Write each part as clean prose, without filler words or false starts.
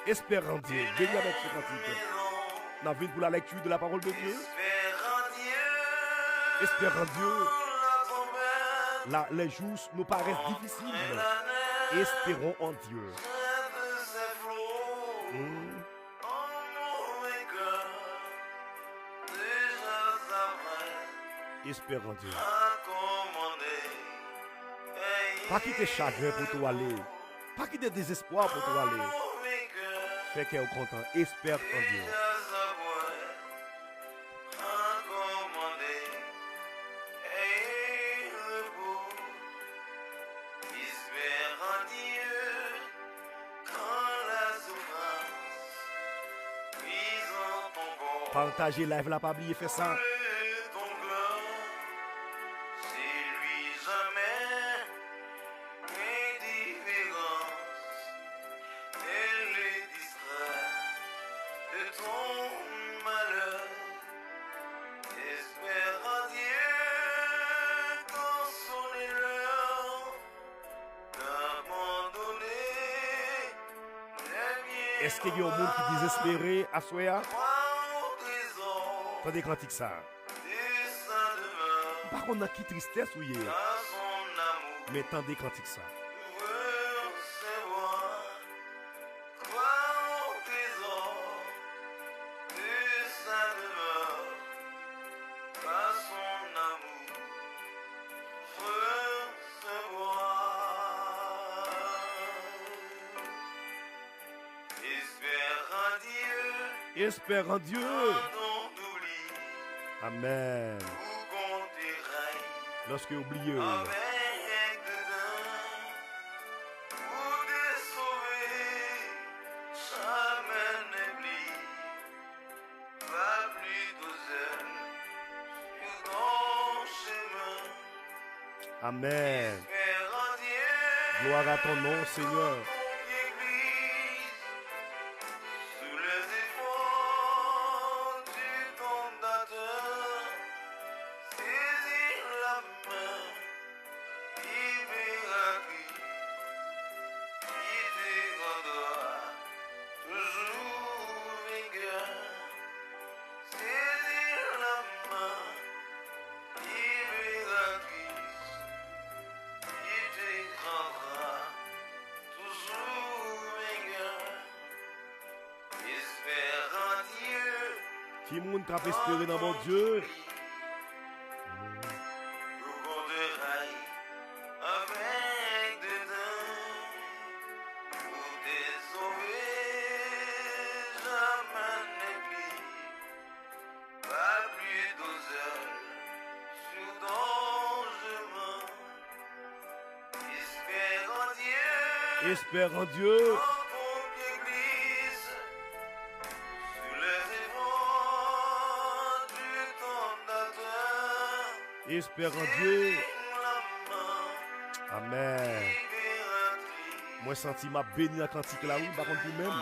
Espère en Dieu. Béni avec ce cantique. Nous venons pour la lecture de la parole de Dieu. Espère en Dieu. Là, les jours nous paraissent difficiles. Espérons en Dieu. Espère en Dieu. Pas quitter chagrin pour toi aller. Pas quitter désespoir pour toi aller. Fais qu'elle est content. Espère en Dieu. Partagez live la pas oublier fait ça. Est-ce qu'il y a un monde qui désespéré à soi? Tendez cantique ça. Par contre, qui tristesse ou hier? Mais tendez cantique ça. Espère en Dieu. Amen. Lorsque oubliez. Amen. Gloire à ton nom, Seigneur. Qui monde qui a espéré dans mon Dieu? Espère en Dieu. Espère en Dieu. Amen. Moi senti ma béni la cantique là où par contre pour même.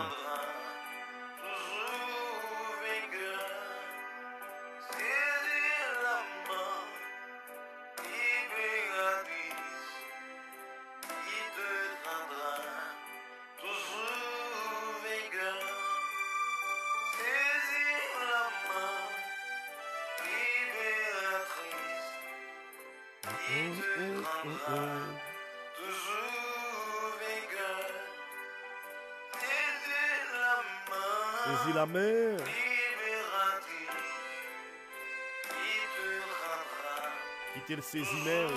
Saisis la main. Quittez le saisis-main.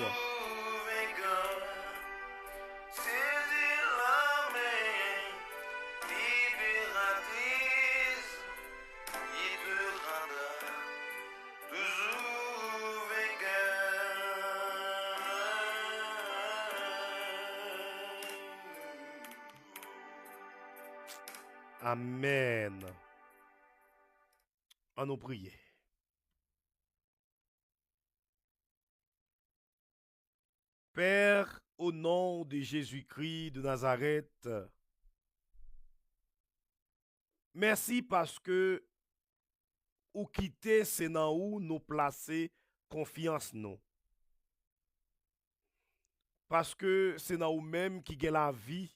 Amen. À nous prier. Père, au nom de Jésus-Christ de Nazareth, merci parce que ou quitter c'est dans où nous placer confiance nous. Parce que c'est dans où même qui gagne la vie.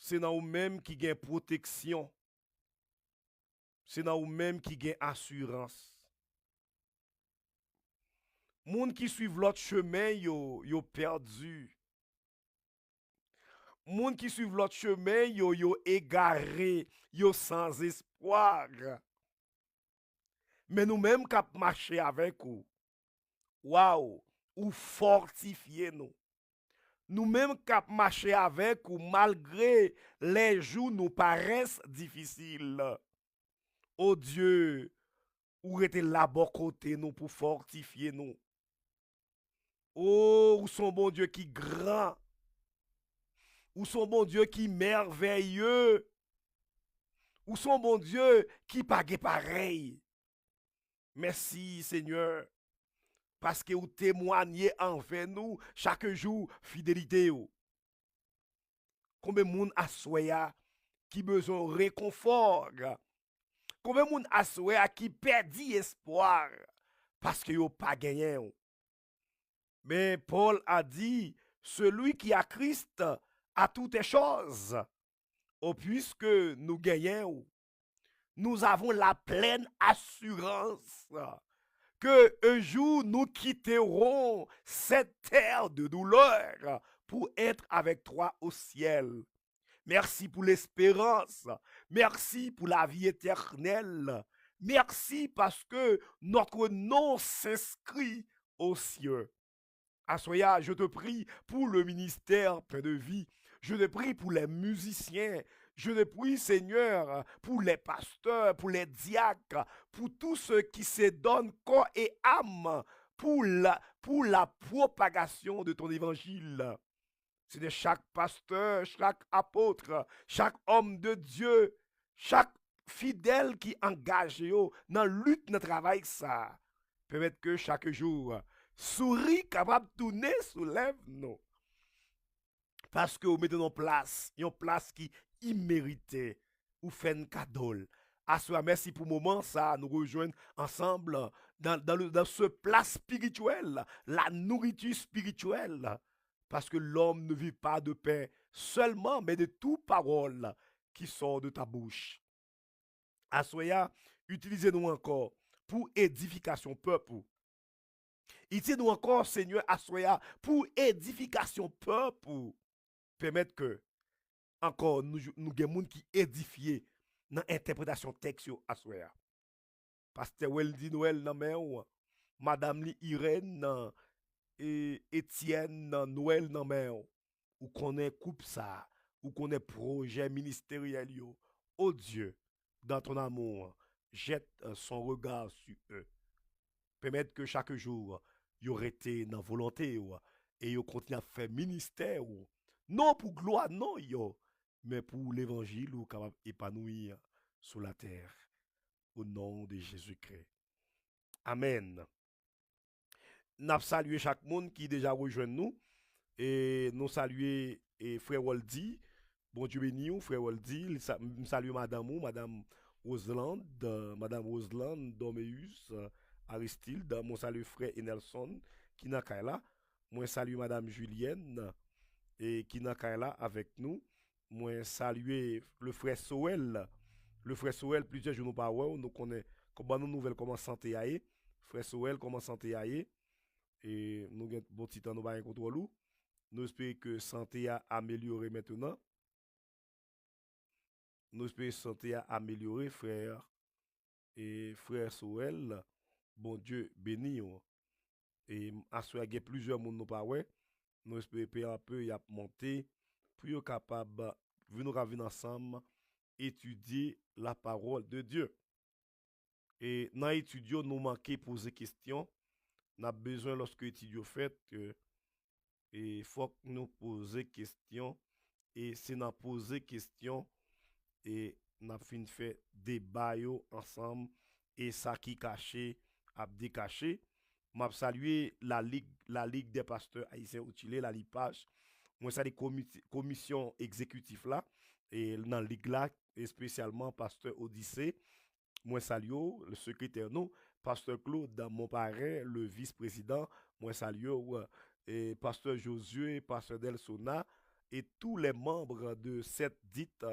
c'est dans vous-même qui gagne protection. C'est dans vous-même qui gagne assurance. Moun qui suivent l'autre chemin, yo perdu. Moun qui suivent l'autre chemin, yo égaré, yo sans espoir. Mais nous-mêmes qui marcher avec vous, waouh, ou fortifier nous. Nous-mêmes qui marcher avec vous, malgré les jours nous paraissent difficiles. Oh Dieu, ou était là bas côté nous pour fortifier nous. Oh, ou son bon Dieu qui grand. Ou son bon Dieu qui merveilleux. Ou son bon Dieu qui pague pareil. Merci Seigneur. Parce que vous témoignez envers nous chaque jour fidélité. Combien de monde a soya qui besoin de réconfort. Combien de monde a soya qui perdit espoir parce que vous pas gagné. Mais Paul a dit, celui qui a Christ a toutes les choses. Oh, puisque nous gagnons, nous avons la pleine assurance que un jour nous quitterons cette terre de douleur pour être avec toi au ciel. Merci pour l'espérance. Merci pour la vie éternelle. Merci parce que notre nom s'inscrit aux cieux. Assoya, je te prie pour le ministère plein de vie. Je te prie pour les musiciens. Je te prie, Seigneur, pour les pasteurs, pour les diacres, pour tous ceux qui se donnent corps et âme pour la propagation de ton évangile. C'est de chaque pasteur, chaque apôtre, chaque homme de Dieu, chaque fidèle qui engage dans la lutte, dans le travail, ça. Permettre que chaque jour, souris capable de tourner soulève nous. Parce que vous mettez en place, une place qui immérité, ou fait un cadeau. Assoya, merci pour le moment, ça, nous rejoindre ensemble dans ce plat spirituel, la nourriture spirituelle. Parce que l'homme ne vit pas de pain seulement, mais de toute parole qui sort de ta bouche. Assoya, utilisez-nous encore pour édification peuple. Utilisez-nous encore, Seigneur, Assoya, pour édification peuple. Permettre que, encore, nous avons des gens qui édifient dans l'interprétation texte Assoya. Pasteur Weldy Noël, Madame Irène, et Étienne Noël nan men ou connaît coupe ça ou connaît projet ministériel yo. Oh Dieu, dans ton amour, jette son regard sur eux. Permettre que chaque jour yo rete dans volonté et yo continue à faire ministère non pour gloire non yo, mais pour l'évangile ou capable épanouir sur la terre au nom de Jésus-Christ. Amen. Nous saluons chaque monde qui déjà rejoint nous et nous saluons frère Waldi. Bon Dieu béni ou frère Waldi. Nous saluons madame Roseland, madame Roseland Domeus, Aristide. Moi salue frère Enelson qui n'a qu'à là. Moi salue madame Julienne et qui n'a qu'à là avec nous. Moi salue le frère Soel. Le frère Soel plusieurs jours nous pas nous connaît comment nous nouvelles comment santé aille. Frère Soel comment santé aille. Et nous avons bon petit temps nous va contrôle. Nous espérons que santé a amélioré maintenant. Nous espérons que santé a amélioré frère et frère Soel. Bon Dieu béni. Et à ce qu'il y a plusieurs monde nous pas ouais. Nous espérons peu à peu y a monté pour être capable de venir ensemble étudier la parole de Dieu. Et dans l'étude nous manquons poser questions. Nous avons besoin lorsque l'étude fait que il faut que nous poser questions et si nous poser questions et nous fin fait débat ensemble et ça qui caché a décaché. M'a saluer la ligue des pasteurs haïtiens outillés la LIPAGE. Moi ça des commission exécutive là et dans la ligue là et spécialement pasteur Odyssée. Moi salue le secrétaire nous pasteur Claude mon parrain le vice-président. Moi salue et pasteur Josué, pasteur Delsona et tous les membres de cette dite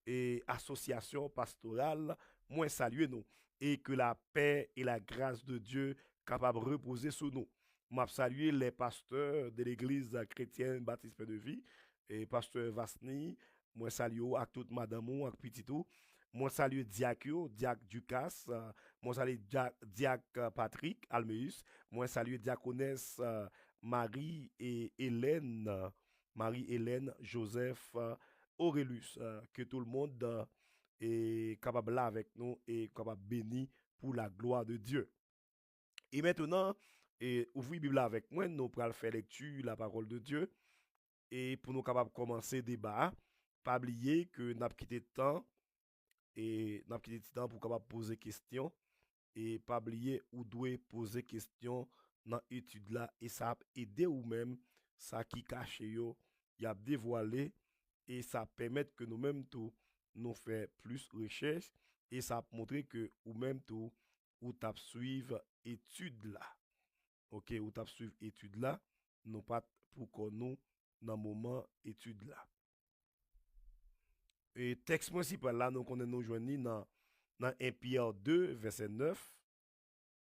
et association pastorale, moi saluer nous et que la paix et la grâce de Dieu capable de reposer sur nous. Moi saluer les pasteurs de l'église chrétienne Baptiste de Vie et pasteur Vasni, moi saluer à toute madame ou à petit tout. Moi saluer Diakio, Diak Ducas, moi saluer Diak Patrick Almeus, moi saluer Diaconesse Marie et Hélène, Marie-Hélène, Joseph, Aurélus, que tout le monde est capable là avec nous et capable béni pour la gloire de Dieu. Et maintenant, ouvrez la Bible avec moi, nous pourrons faire lecture la parole de Dieu et pour nous capables commencer le débat, pas oublier que nous avons quitté le temps et nous avons quitté le temps pour capable poser questions et pas oublier ou doit poser question dans l'étude là et ça a aidé ou même ça qui cache yo y a dévoilé et ça permet que nous même tout nous faire plus recherche et ça montrer que ou même tout ou tap suivre étude là. OK, ou tap suivre étude là, non pas pour qu'on nous dans moment étude là. Et texte principal là nous connaissons nous joindre dans 1 Pierre 2 verset 9.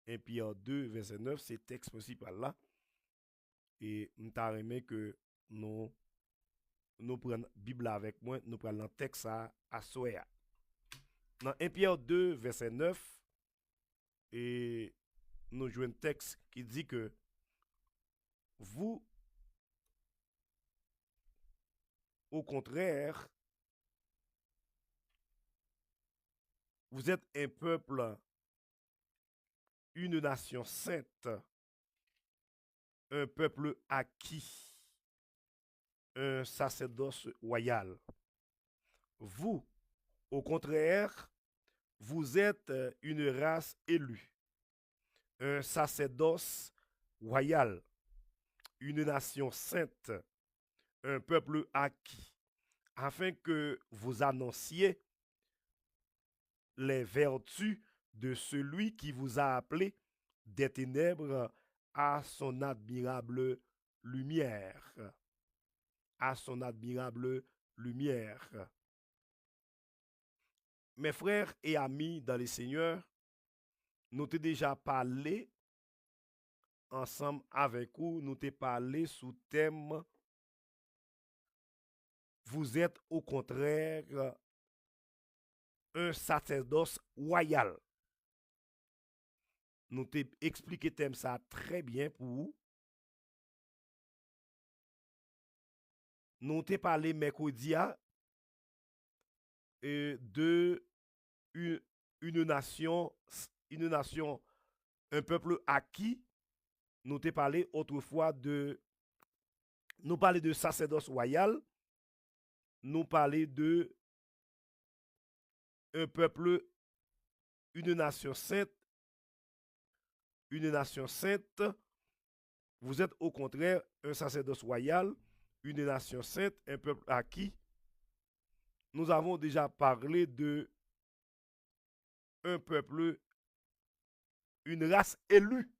1 Pierre 2, verset 9, c'est le texte principal là. Et nous aimé que nous prenons la Bible avec moi, nous prenons le texte à soir. Dans 1 Pierre 2, verset 9, et nous jouons un texte qui dit que vous, au contraire, vous êtes un peuple, une nation sainte, un peuple acquis, un sacerdoce royal. Vous, au contraire, vous êtes une race élue, un sacerdoce royal, une nation sainte, un peuple acquis, afin que vous annonciez les vertus de celui qui vous a appelé des ténèbres à son admirable lumière. À son admirable lumière. Mes frères et amis dans le Seigneur, nous t'ai déjà parlé ensemble avec vous, nous t'ai parlé sous thème vous êtes au contraire un sacerdoce royal. Nous t'ai expliqué thème ça très bien pour vous. Nous t'ai parlé mercredi de une nation, un peuple acquis. Nous t'ai parlé autrefois nous parler de sacerdoce royal, nous parler de un peuple, une nation sainte, vous êtes au contraire un sacerdoce royal, une nation sainte, un peuple acquis. Nous avons déjà parlé de un peuple, une race élue.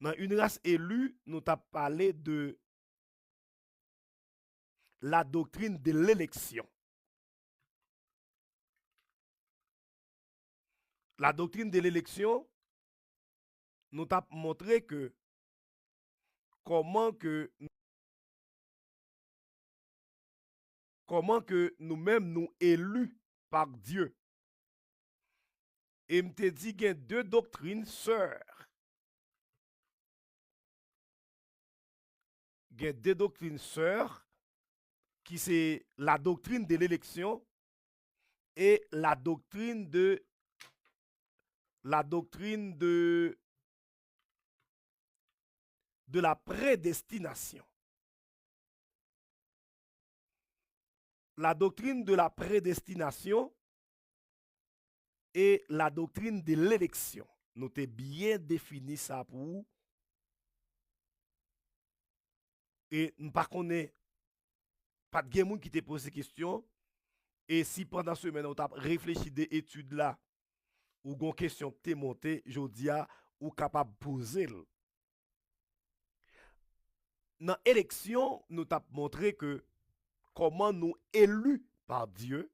Dans une race élue, nous avons parlé de la doctrine de l'élection. La doctrine de l'élection nous a montré que comment que nous-mêmes nous élus par Dieu. Et m'te dit qu'il y a deux doctrines sœurs. Il y a deux doctrines sœurs qui c'est la doctrine de l'élection et la doctrine de la prédestination. La doctrine de la prédestination et la doctrine de l'élection. Nous t'ai bien défini ça pour vous. Et nous ne connaissons pas de gens qui te pose ces questions. Et si pendant ce semaine, on t'a réfléchi des études là, ou une question t'es montée, je dis ou capable de poser. dans l'élection, nous t'a montré que comment nous élus par Dieu.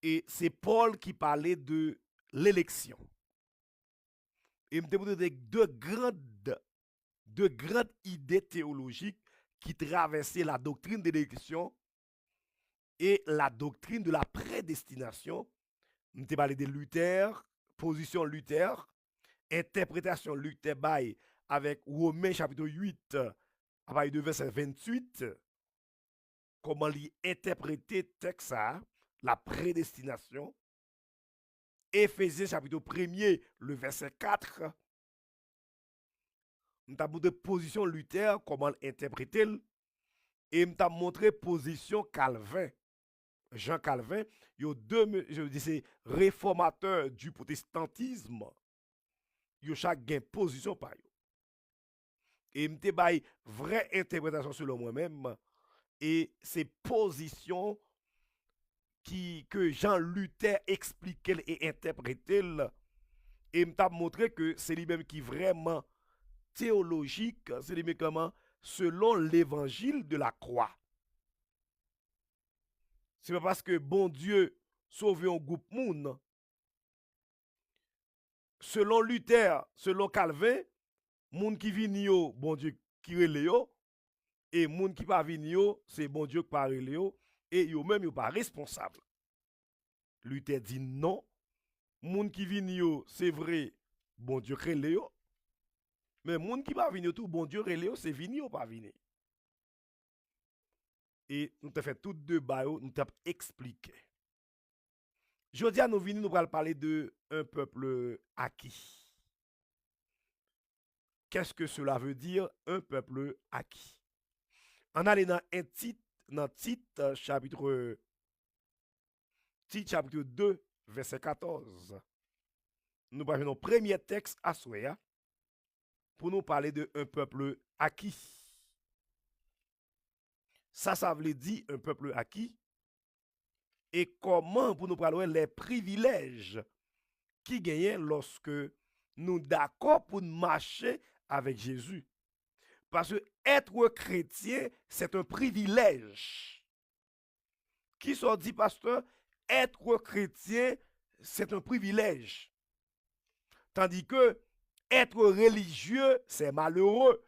Et c'est Paul qui parlait de l'élection. Et me demandait deux grandes idées théologiques qui traversaient la doctrine de l'élection et la doctrine de la prédestination. Je t'ai parlé de Luther, position Luther, interprétation Luther by avec Romains chapitre 8, à partir de verset 28, comment lui interpréter texte ça, la prédestination. Éphésiens chapitre 1er, le verset 4. Nous avons montré position Luther, comment l'interpréter. Et nous avons montré position Calvin. Jean Calvin, il y a deux, je dis, c'est réformateurs du protestantisme. Il y a chaque gain position par eux. Et m'te bay vraie interprétation selon moi-même. Et c'est position que Jean Luther expliquait et interprétait. Et m'a montré que c'est lui-même qui vraiment théologique, c'est lui-même comment selon l'évangile de la croix. C'est pas parce que bon Dieu sauve un groupe moun. Selon Luther, selon Calvin, moun qui vini yo, bon Dieu qui relè yo, et moun qui pas vini yo, c'est bon Dieu qui pas relè yo, et yo même yo pas responsable. Luther dit non, moun qui vini yo, c'est vrai, bon Dieu relè yo, mais moun qui pas vini yo tout, bon Dieu relè yo, c'est vini yo pas vini. Et nous t'avons fait toutes deux bails, nous t'avons expliqué. Jodi nous venons nous parler de un peuple acquis. Qu'est-ce que cela veut dire, un peuple acquis? On allait dans Tite chapitre 2, verset 14. Nous parlons notre premier texte à Soya pour nous parler de un peuple acquis. Ça veut dire un peuple acquis. Et comment pour nous parler les privilèges qui gagnent lorsque nous d'accord pour marcher avec Jésus. Parce que être chrétien, c'est un privilège. Qui soit dit, pasteur, être chrétien, c'est un privilège. Tandis que être religieux, c'est malheureux.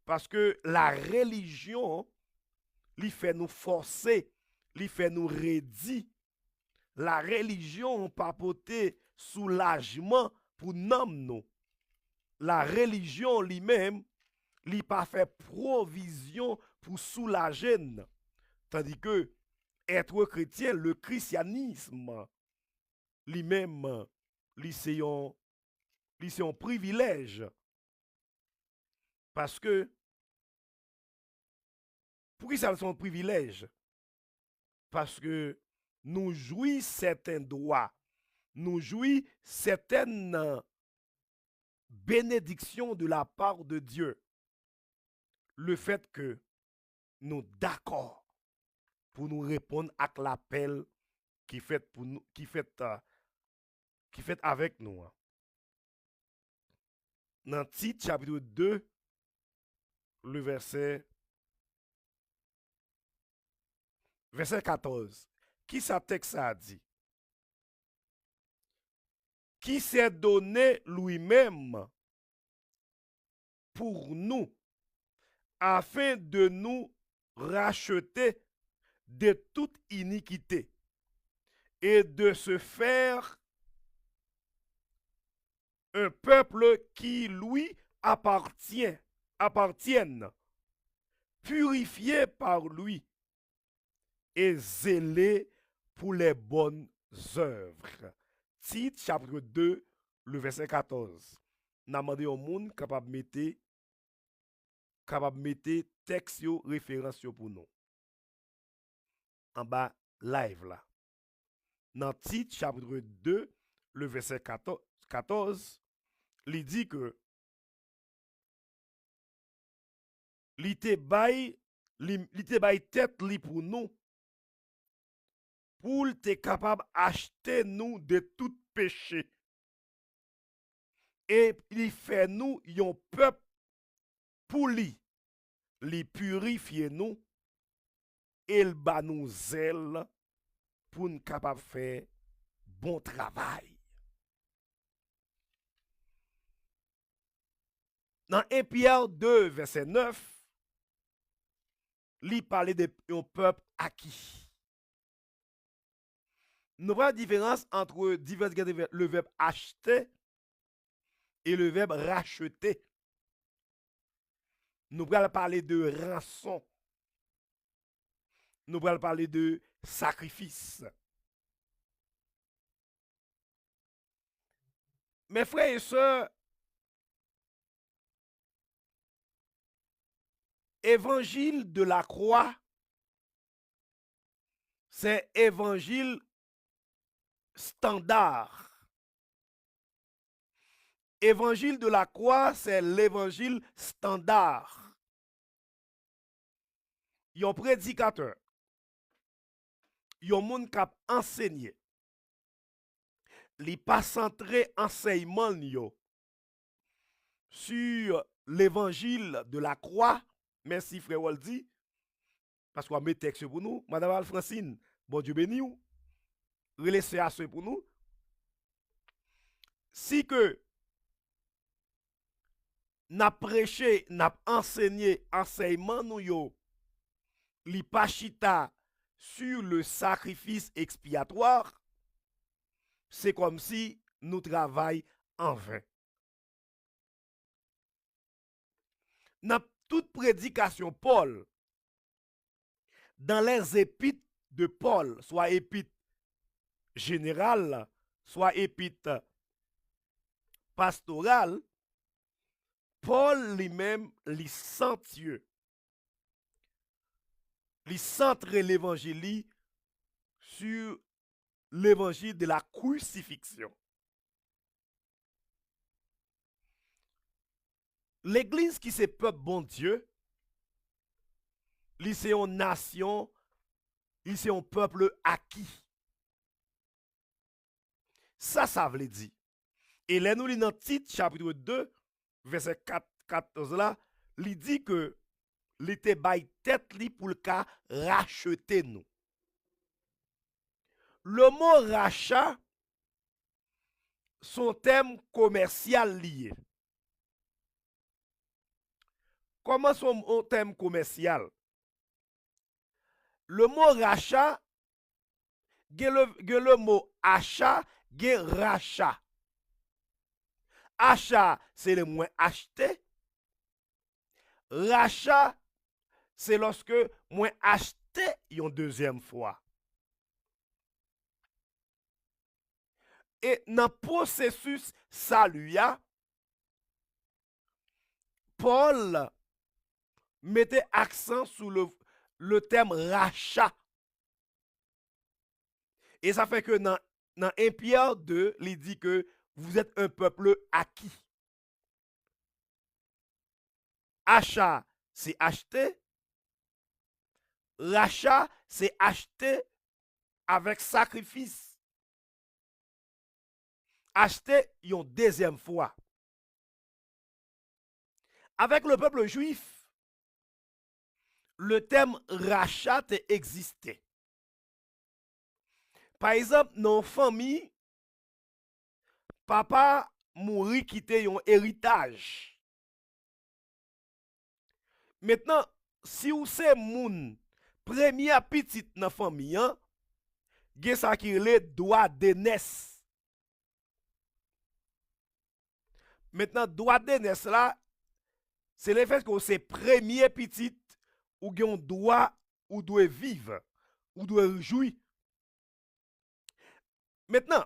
Parce que la religion, lui fait nous forcer, lui fait nous rédit. La religion pas porté soulagement pour nous. La religion lui-même, lui pas fait provision pour soulager. Tandis que être chrétien, le christianisme, lui-même, lui c'est un privilège. Parce que, pour qui ça c'est un privilège? Parce que nous jouissons certains droits, nous jouissons certaines bénédictions de la part de Dieu. Le fait que nous d'accord pour nous répondre à l'appel qui fait pour nous, qui fait avec nous. Dans Tite chapitre 2, le verset 14. Qui ça texte a dit? Qui s'est donné lui-même pour nous afin de nous racheter de toute iniquité et de se faire un peuple qui lui appartienne, purifié par lui et zélé pour les bonnes œuvres. Tite chapitre 2, le verset 14. N'a demandé au monde capable de mettre texte référence pour nous. En bas live là. Dans Tite chapitre 2, le verset 14, il dit que il te bail tête li pour nous pour te capable acheter nous de tout péché. Et il fait nous un peuple pour li purifier nous et il ba nous zèle pour nous capable faire bon travail. Dans 1 Pierre 2, verset 9, li parle de un peuple acquis. Nous voyons la différence entre le verbe acheter et le verbe racheter. Nous allons parler de rançon. Nous allons parler de sacrifice. Mes frères et sœurs, évangile de la croix, c'est évangile standard. Évangile de la croix, c'est l'évangile standard. Yon prédicateur, yon moun kap enseigné, li pas centré enseignement yo sur l'évangile de la croix. Merci frère Waldi, parce qu'on met texte pour nous. Madame Alfrancine, bon Dieu béni ou, relaissez à ce pour nous. Si que n'a prêché, n'a enseigné enseignement nous yo, li pas chita sur le sacrifice expiatoire, c'est comme si nous travaillons en vain. Dans toute prédication Paul, dans les épîtres de Paul, soit épîtres générales, soit épîtres pastorales, Paul lui-même, li centre l'évangile sur l'évangile de la crucifixion. L'église qui c'est peuple bon Dieu, li c'est une nation, li c'est un peuple acquis. Ça veut dire. Et là nous lisons dans titre chapitre 2 verset 14 là, il dit que il était bail tête li pour le cas racheter nous. Le mot rachat, son terme commercial lié. Comment son terme commercial? Le mot rachat, le mot achat, rachat. Achat, c'est le moins acheté. Rachat, c'est lorsque moins acheté une deuxième fois. Et dans le processus salut, Paul mettait accent sur le terme rachat. Et ça fait que dans 1 Pierre 2, il dit que vous êtes un peuple acquis. Achat, c'est acheter. Rachat, c'est acheter avec sacrifice. Acheter une deuxième fois. Avec le peuple juif, le terme rachat existait. Par exemple, dans une famille, papa mourit quitter un héritage. Maintenant, si vous c'est moun premier petit dans la famille, gen ça qui le droit d'aînesse. Maintenant, droit d'aînesse là, c'est le fait que c'est premier petit ou gen droit ou doit vivre ou doit jouir. Maintenant,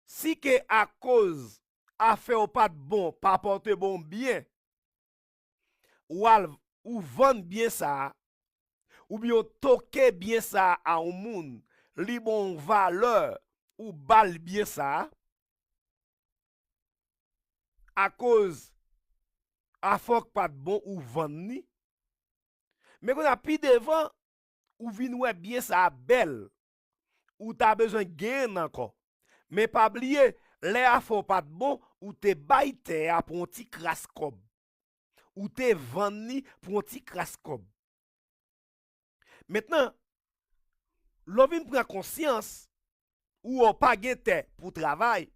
si que à cause affaire pas de bon, pas porter bon bien, ou vendre bien ça, ou bien toquer bien ça à un monde, li bon valeur, ou bal bien ça, à cause à fort pas de bon ou vendre ni. Mais quand on a pris devant, ou vin bien ça belle, ou t'as besoin de gain encore. Mais pas oublier, les à fort pas de bon, ou te baille à pour un petit crasse cob. ou te vendu pour un petit crasse comme. Maintenant, l'on vient prendre conscience ou on pas gagné pour travail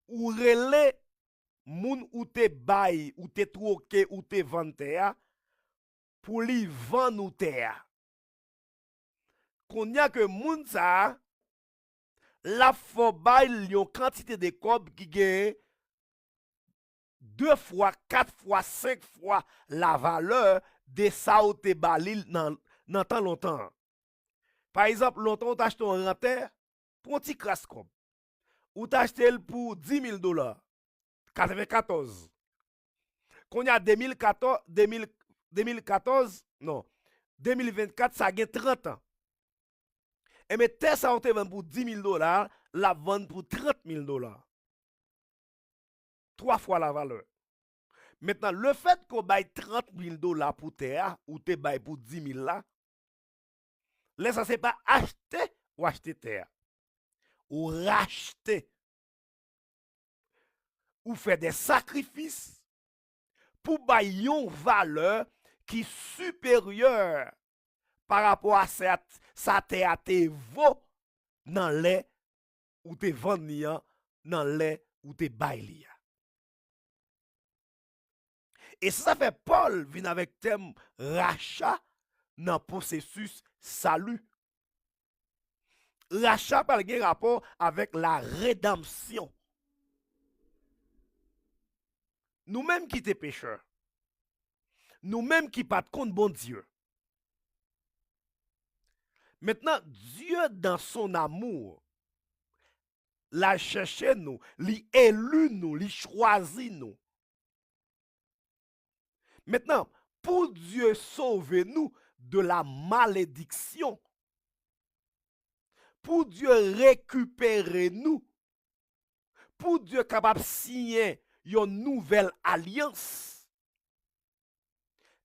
ou relais moun ou te bail ou te troqué ou te vendre pour li vendre ou te. Qu'on y a que moun ça la faut bail yon quantité de cob qui gagne 2 fois, 4 fois, 5 fois la valeur de ça ou te balil dans tant longtemps. Par exemple, longtemps, tu achètes un renter pour un petit crasse comme. Ou tu achètes pour $10,000. 94. Quand il y a 2014, non, 2024, ça a 30 ans. Et mais ça on te vend pour $10,000, la vente pour $30,000. 3 fois la valeur. Maintenant, le fait qu'on baille $30,000 pour terre, ou te baille pour 10,000 là, là, ça c'est pas acheter ou acheter terre. Ou racheter. Ou faire des sacrifices pour bailler une valeur qui est supérieure par rapport à sa terre te vaut dans les ou te vendu dans les ou te baille. Et ça fait Paul vient avec thème rachat dans le processus salut. Rachat par le rapport avec la rédemption. Nous-mêmes qui sommes pécheurs, nous-mêmes qui pas de compte bon Dieu. Maintenant, Dieu dans son amour, l'a cherché nous, l'a élu nous, l'a choisi nous. Maintenant, pour Dieu sauver nous de la malédiction, pour Dieu récupérer nous, pour Dieu capable de signer une nouvelle alliance,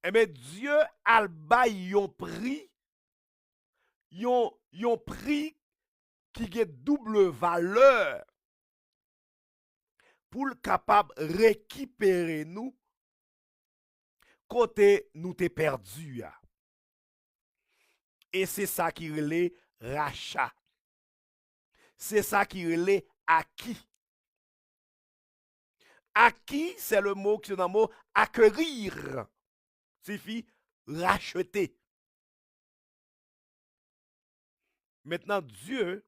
eh bien Dieu a baillé un prix, un prix qui a double valeur pour le capable de récupérer nous côté nous t'es perdu. Et c'est ça qui relève rachat. C'est ça qui relève acquis. Acquis, c'est le mot qui est dans le mot acquérir. Signifie racheter. Maintenant, Dieu,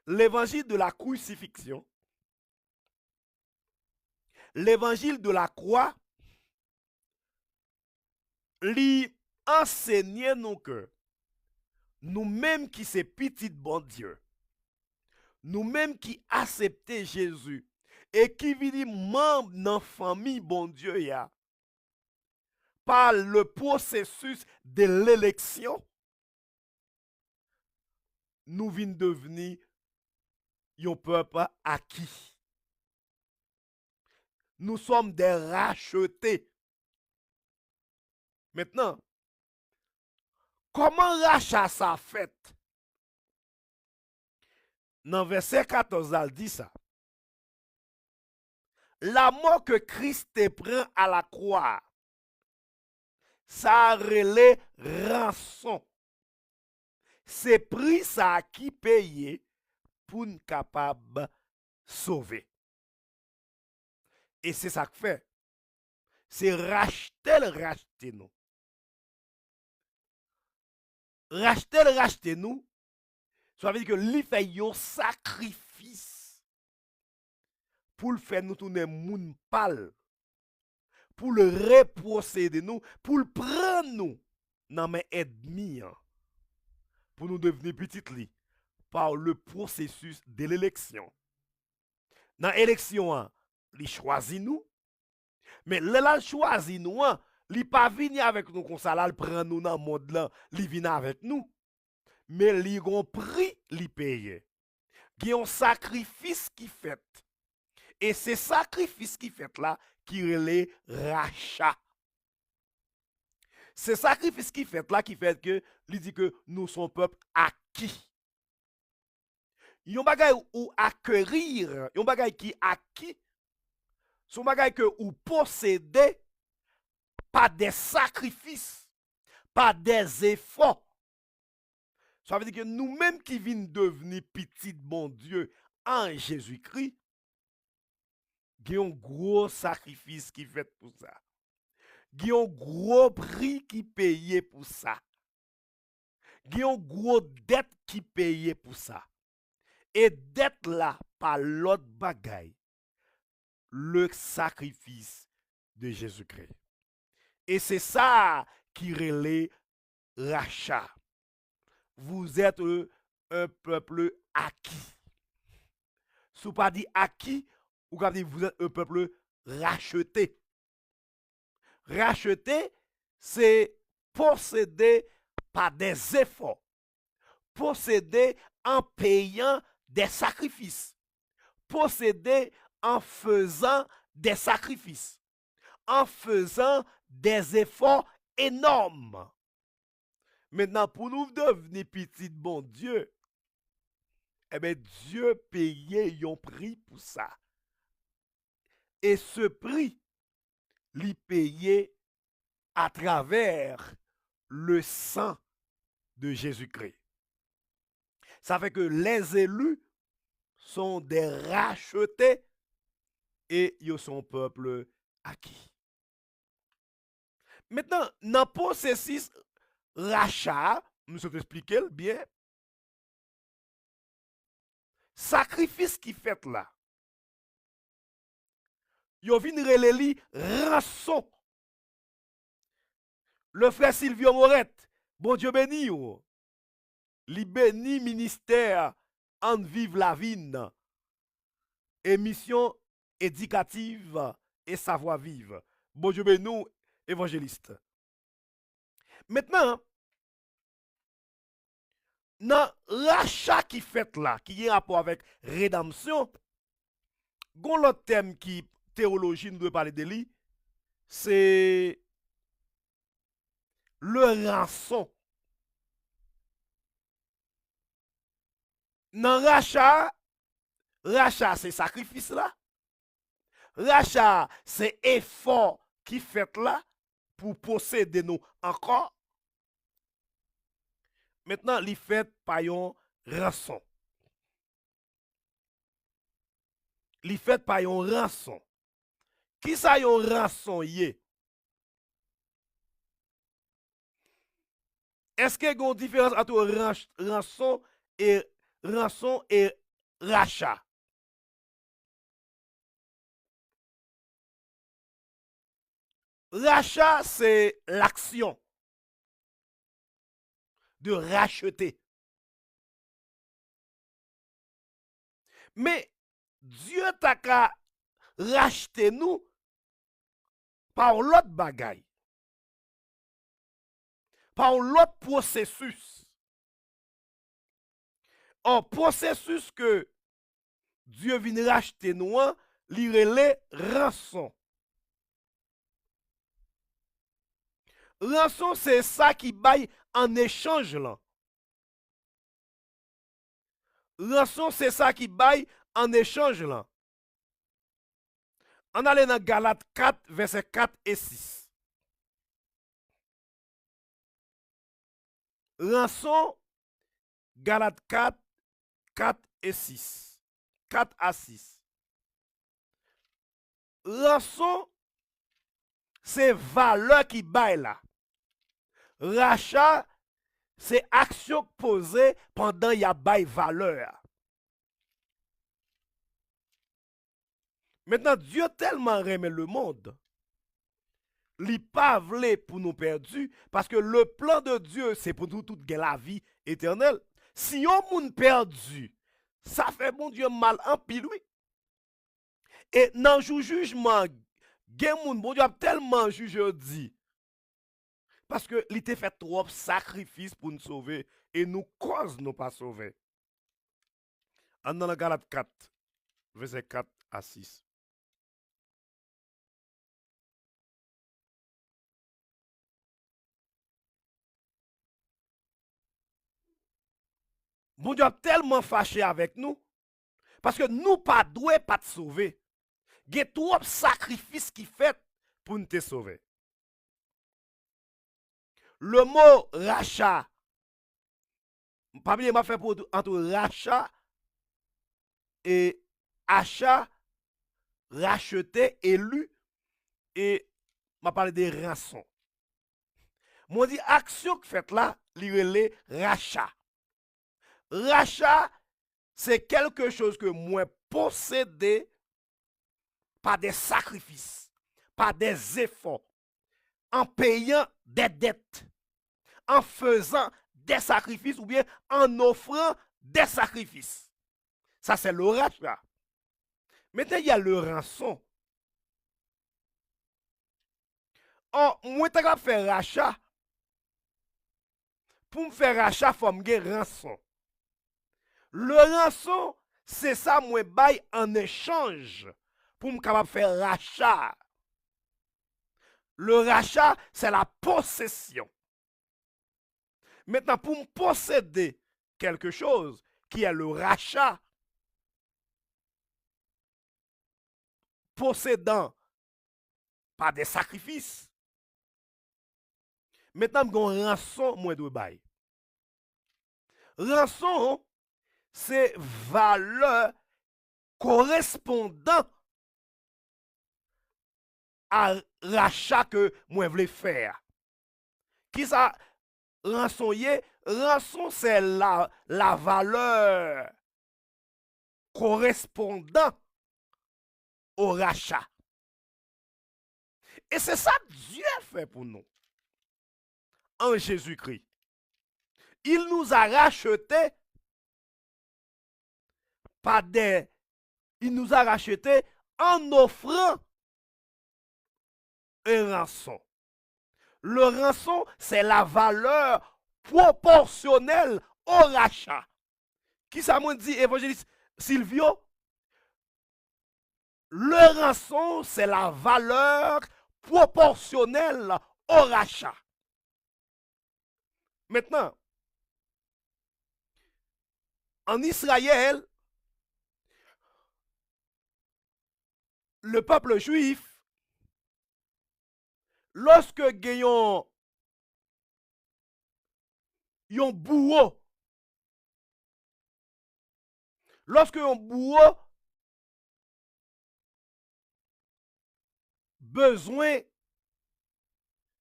l'évangile de la crucifixion, l'évangile de la croix, lui enseigne nous que nous-mêmes qui sommes petits bon Dieu, nous-mêmes qui acceptons Jésus et qui vivons membre dans la famille bon Dieu, par le processus de l'élection, nous venons devenir un peuple acquis. Nous sommes des rachetés. Maintenant, comment rachat ça fait? Dans verset 14, elle dit ça. La mort que Christ prend à la croix, ça relève rançon. C'est prix ça qui paye pour nous capable sauver. Et c'est ça que fait. C'est racheter nous. Racheter nous. Ça veut dire que lui fait un sacrifice pour le faire nous tourner moun pâle, pour le reprocéder nous, pour le prendre nous dans mes ennemis, pour nous devenir petites li par le processus de l'élection. Dans l'élection, il choisit nous, mais là choisit nous, il pas venir avec nous comme ça, il prend nous dans le monde là, il vient avec nous. Mais il y a un prix li paye. Il y a un sacrifice qui fait. Et c'est sacrifice qui fait là qui relève rachat. C'est sacrifice qui fait là qui fait que il dit que nous sommes peuple acquis. Yon bagay ou acquérir, yon bagay qui acquis, son bagay que ou posséder pas des sacrifices, pas des efforts. Ça veut dire que nous-mêmes qui venons devenir petits bon Dieu en Jésus-Christ, il y a un gros sacrifice qui fait pour ça. Il y a un gros prix qui payé pour ça. Il y a un gros dette qui payé pour ça. Et dette là, par l'autre bagaille, le sacrifice de Jésus-Christ. Et c'est ça qui relaie rachat. Vous êtes un peuple acquis. Si vous pas dit acquis, vous avez dit vous êtes un peuple racheté. Racheter, c'est posséder par des efforts. Posséder en payant des sacrifices. Posséder en faisant des sacrifices. En faisant des efforts énormes. Maintenant, pour nous devenir petits bon Dieu, eh bien, Dieu payait un prix pour ça. Et ce prix, l'y payé à travers le sang de Jésus-Christ. Ça fait que les élus sont des rachetés et ils sont peuple acquis. Maintenant, dans le processus rachat, je vais expliquer bien, sacrifice qui fait là, ils viennent relayer rançon. Le frère Sylvio Morette, bon Dieu béni, li béni ministère en vive la vigne, émission éducative et savoir vivre. Bon Dieu béni, évangéliste. Maintenant, dans l'achat qui fait là, qui est rapport avec rédemption, gon l'autre thème qui théologie nous doit parler de lui, c'est le rançon. Dans rachat c'est sacrifice là. Rachat c'est effort qui fait là pour posséder nous encore. Maintenant, li fait par yon rançon. Li fait par yon rançon. Qui ça yon rançon yé? Est-ce qu'il y a une différence entre rançon et rachat? Rachat, c'est l'action de racheter. Mais Dieu t'a qu'à racheter nous par l'autre bagaille. Par l'autre processus. Un processus que Dieu vient racheter nous, li relè rançon. Rançon, c'est ça qui baille en échange là. Rançon, c'est ça qui baille en échange là. On allait dans Galates 4, versets 4 et 6. Rançon, Galates 4, 4 et 6. 4 à 6. Rançon, c'est valeur qui baille là. Rachat, c'est action posée pendant y a bail valeur. Maintenant, Dieu tellement aimé le monde, li pas vle pour nous perdus, parce que le plan de Dieu, c'est pour nous tout la vie éternelle. Si on moun perdu, ça fait bon Dieu mal en pile, oui. Et dans le jugement, gen moun bon Dieu a tellement jugé dit. Parce que il t'a fait trop sacrifice pour nous sauver et nous cause nous pas sauver. En dans la Galate 4, verset 4 à 6. Bon Dieu a tellement fâché avec nous parce que nous pas doué pas te sauver. Il y a trop sacrifice qui fait pour nous te sauver. Le mot rachat, pas bien m'a fait pour entre rachat et achat, racheter, élu, et m'a parlé de rançon. Moi dit action que fait là, li relé rachat. Rachat, c'est quelque chose que moi possédé par des sacrifices, par des efforts, en payant des dettes, en faisant des sacrifices ou bien en offrant des sacrifices. Ça, c'est le rachat. Maintenant, il y a le rançon. Or, moi, je vais faire rachat. Pour me faire rachat, il faut me faire rançon. Le rançon, c'est ça, moi, bail en échange pour me capable faire rachat. Le rachat, c'est la possession. Maintenant, pour me posséder quelque chose qui est le rachat, possédant par des sacrifices, maintenant, je vais rançon, moi, de bail. Rançon, c'est valeur correspondant à rachat que moi voulais faire. Qui ça rançonnier? Rançon, c'est la valeur correspondant au rachat. Et c'est ça que Dieu fait pour nous. En Jésus-Christ. Il nous a rachetés par des... Il nous a rachetés en offrant un rançon. Le rançon, c'est la valeur proportionnelle au rachat. Qui ça m'a dit, évangéliste Silvio? Le rançon, c'est la valeur proportionnelle au rachat. Maintenant, en Israël, le peuple juif, lorsque gagnons un bourreau, lorsque un bourreau besoin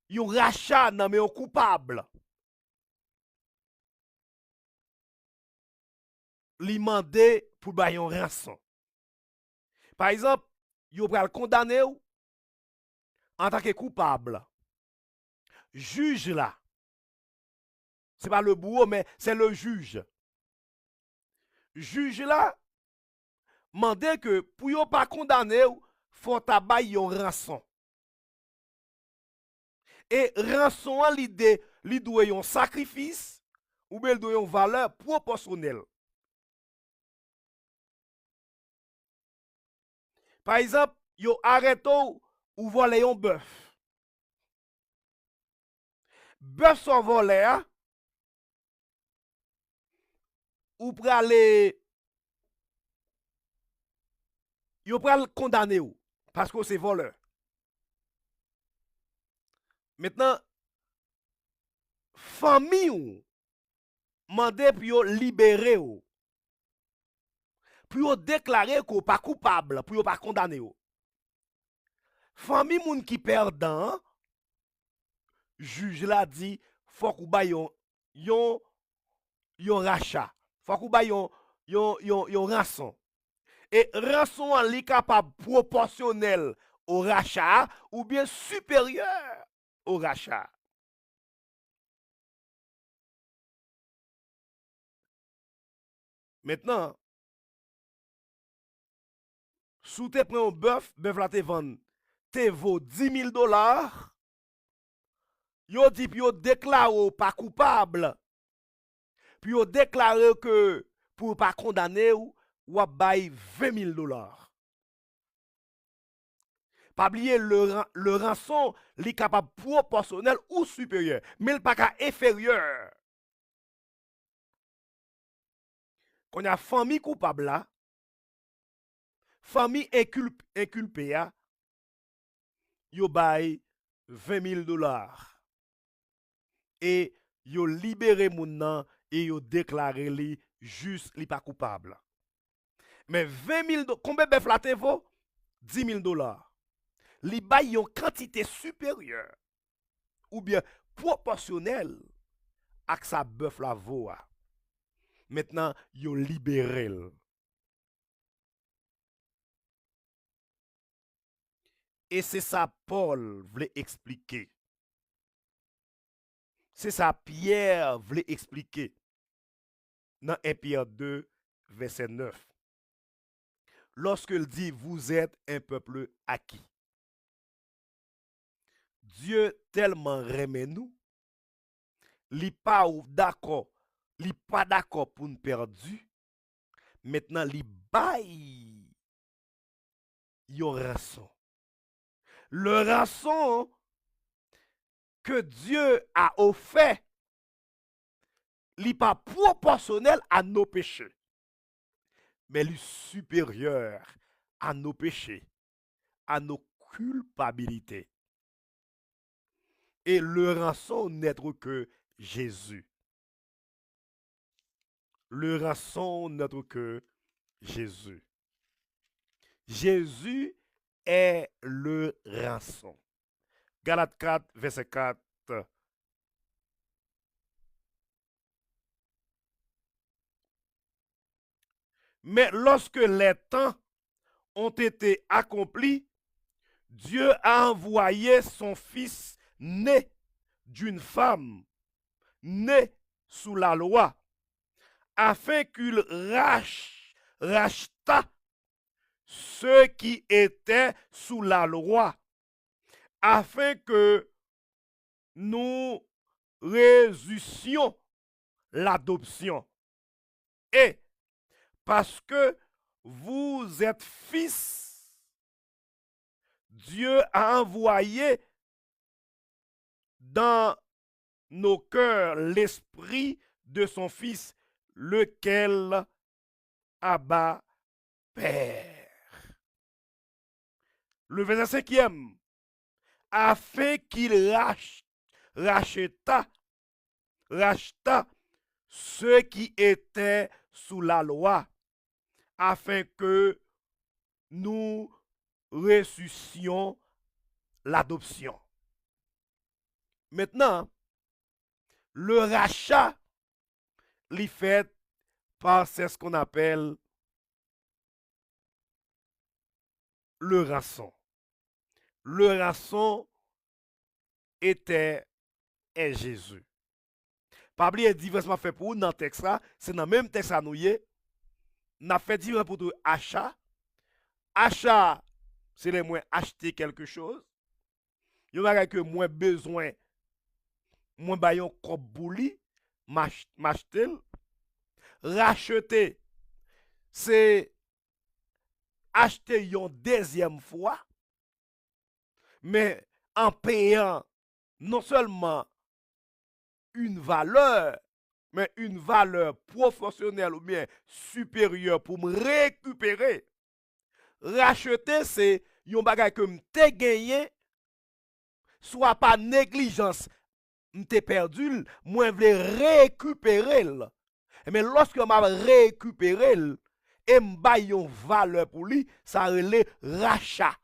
un rachat dans un coupable, li mandé pour bailler un rançon. Par exemple, yo pral condamner ou en tant que coupable. Juge là. C'est pas le bourreau mais c'est le juge. Juge là mandé que pour yo pas condamner ou faut tabaye un rançon. Et rançon li doit un sacrifice ou bien doit une valeur proportionnelle. Par exemple, yo arrête ou voler un bœuf. Bœuf son volé, ou prale yo pral condamner ou parce que c'est voleur. Maintenant, famille ou mandé pour yo libérer ou pour yo déclarer qu'on pas coupable, pour yo pas condamner ou. Famille moun qui perdant, juge la dit faut qu'on ba yon rachat. Faut qu'on ba yon rançon. Et rançon li capable proportionnel au rachat ou bien supérieur au rachat. Maintenant, sous te prend un bœuf la te vend, te vaut $10,000. Yo dit puis yo déclare pas coupable. Puis yo déclare que pour pas condamner ou bay $20,000. Pas oublier le rançon li capable proportionnel ou supérieur, mais pas qu'à inférieur. Quand y a famille coupable là, famille inculpée là, yo bay $20,000. et yo libéré moun nan et yo déclaré li juste li pas coupable. Mais 20 000 dollars, combien bœuf la te vaut? 10 000 dollars. Li bay yon quantité supérieure ou bien proportionnelle à sa bœuf la vaut. Maintenant, yo libéré. Et c'est ça Paul voulait expliquer. C'est ça Pierre voulait expliquer dans 1 Pierre 2, verset 9. Lorsqu'il dit, vous êtes un peuple acquis. Dieu tellement remet nous, il pas d'accord, il pas d'accord pour nous perdu. Maintenant, il baille yon rançon. Le rançon que Dieu a offert, n'est pas proportionnel à nos péchés, mais il est supérieur à nos péchés, à nos culpabilités. Et le rançon n'est que Jésus. Le rançon n'est que Jésus. Jésus est le rançon. Galates 4, verset 4. Mais lorsque les temps ont été accomplis, Dieu a envoyé son Fils né d'une femme, né sous la loi, afin qu'il rachetât ceux qui étaient sous la loi, afin que nous réussissions l'adoption. Et parce que vous êtes fils, Dieu a envoyé dans nos cœurs l'esprit de son Fils, lequel abat Père. Le verset 5e, afin qu'il racheta ceux qui étaient sous la loi, afin que nous reçussions l'adoption. Maintenant, le rachat l'est fait par ce qu'on appelle le rançon. Le rançon était Jésus. Pas oublier diversement fait pour dans le texte là, c'est dans le même texte à nous n'a fait divers pour tout achat. Achat, c'est les moins acheter quelque chose. Il y a que moins besoin, moins bayon comme bouli, m'acheter. Racheter, c'est acheter une deuxième fois, mais en payant non seulement une valeur, mais une valeur professionnelle ou bien supérieure pour me récupérer. Racheter, c'est un bagage que m'te gagné, soit par négligence, m'te perdu, moi vle récupérer. Mais lorsque m'a récupéré et m'ba yon valeur pour lui, ça relève rachat.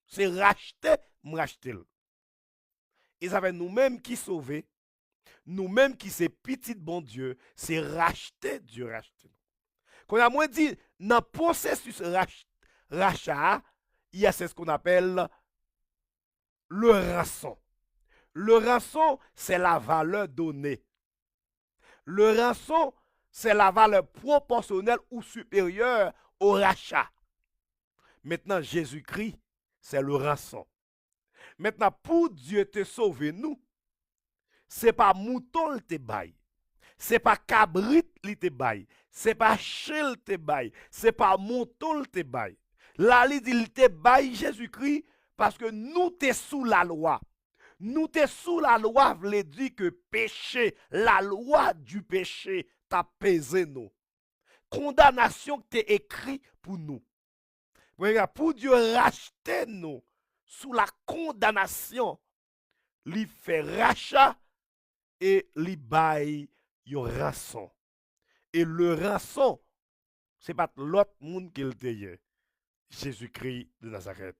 C'est racheter, m'racheter. Et ça fait nous-mêmes qui sauvés, nous-mêmes qui c'est petit bon Dieu, c'est racheter Dieu racheter. Quand on a moins dit, dans le processus rachat, il y a ce qu'on appelle le rançon. Le rançon, c'est la valeur donnée. Le rançon, c'est la valeur proportionnelle ou supérieure au rachat. Maintenant, Jésus-Christ, c'est le rançon. Maintenant, pour Dieu te sauver nous, c'est pas mouton te bail, c'est pas cabrit te bail, c'est pas chien te bail, c'est pas mouton te bail. Là, il dit il te bail Jésus-Christ parce que nous t'es sous la loi. Nous t'es sous la loi, veut dire que péché, la loi du péché t'a pesé nous. Condamnation que t'es écrit pour nous. Pour Dieu racheter nous sous la condamnation, il fait rachat et li bay yon rançon. Et le rançon, c'est pas l'autre monde qui le paye. Jésus-Christ de Nazareth.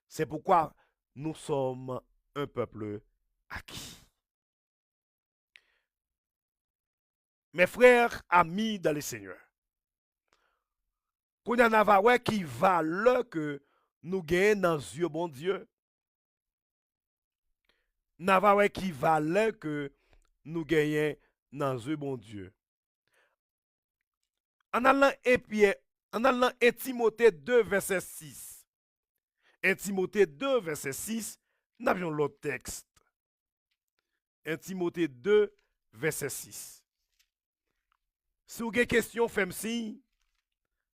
C'est pourquoi nous sommes un peuple acquis. Mes frères, amis dans le Seigneur, qu'on y en a qui valent que nous gagnons dans les yeux bon Dieu. N'a qui valait que nous gagnons dans les yeux bon Dieu. En allant en Timothée 2, verset 6. 1 Timothée 2, verset 6, nous avons l'autre texte. 1 Timothée 2, verset 6. Si vous avez des questions, faites signe.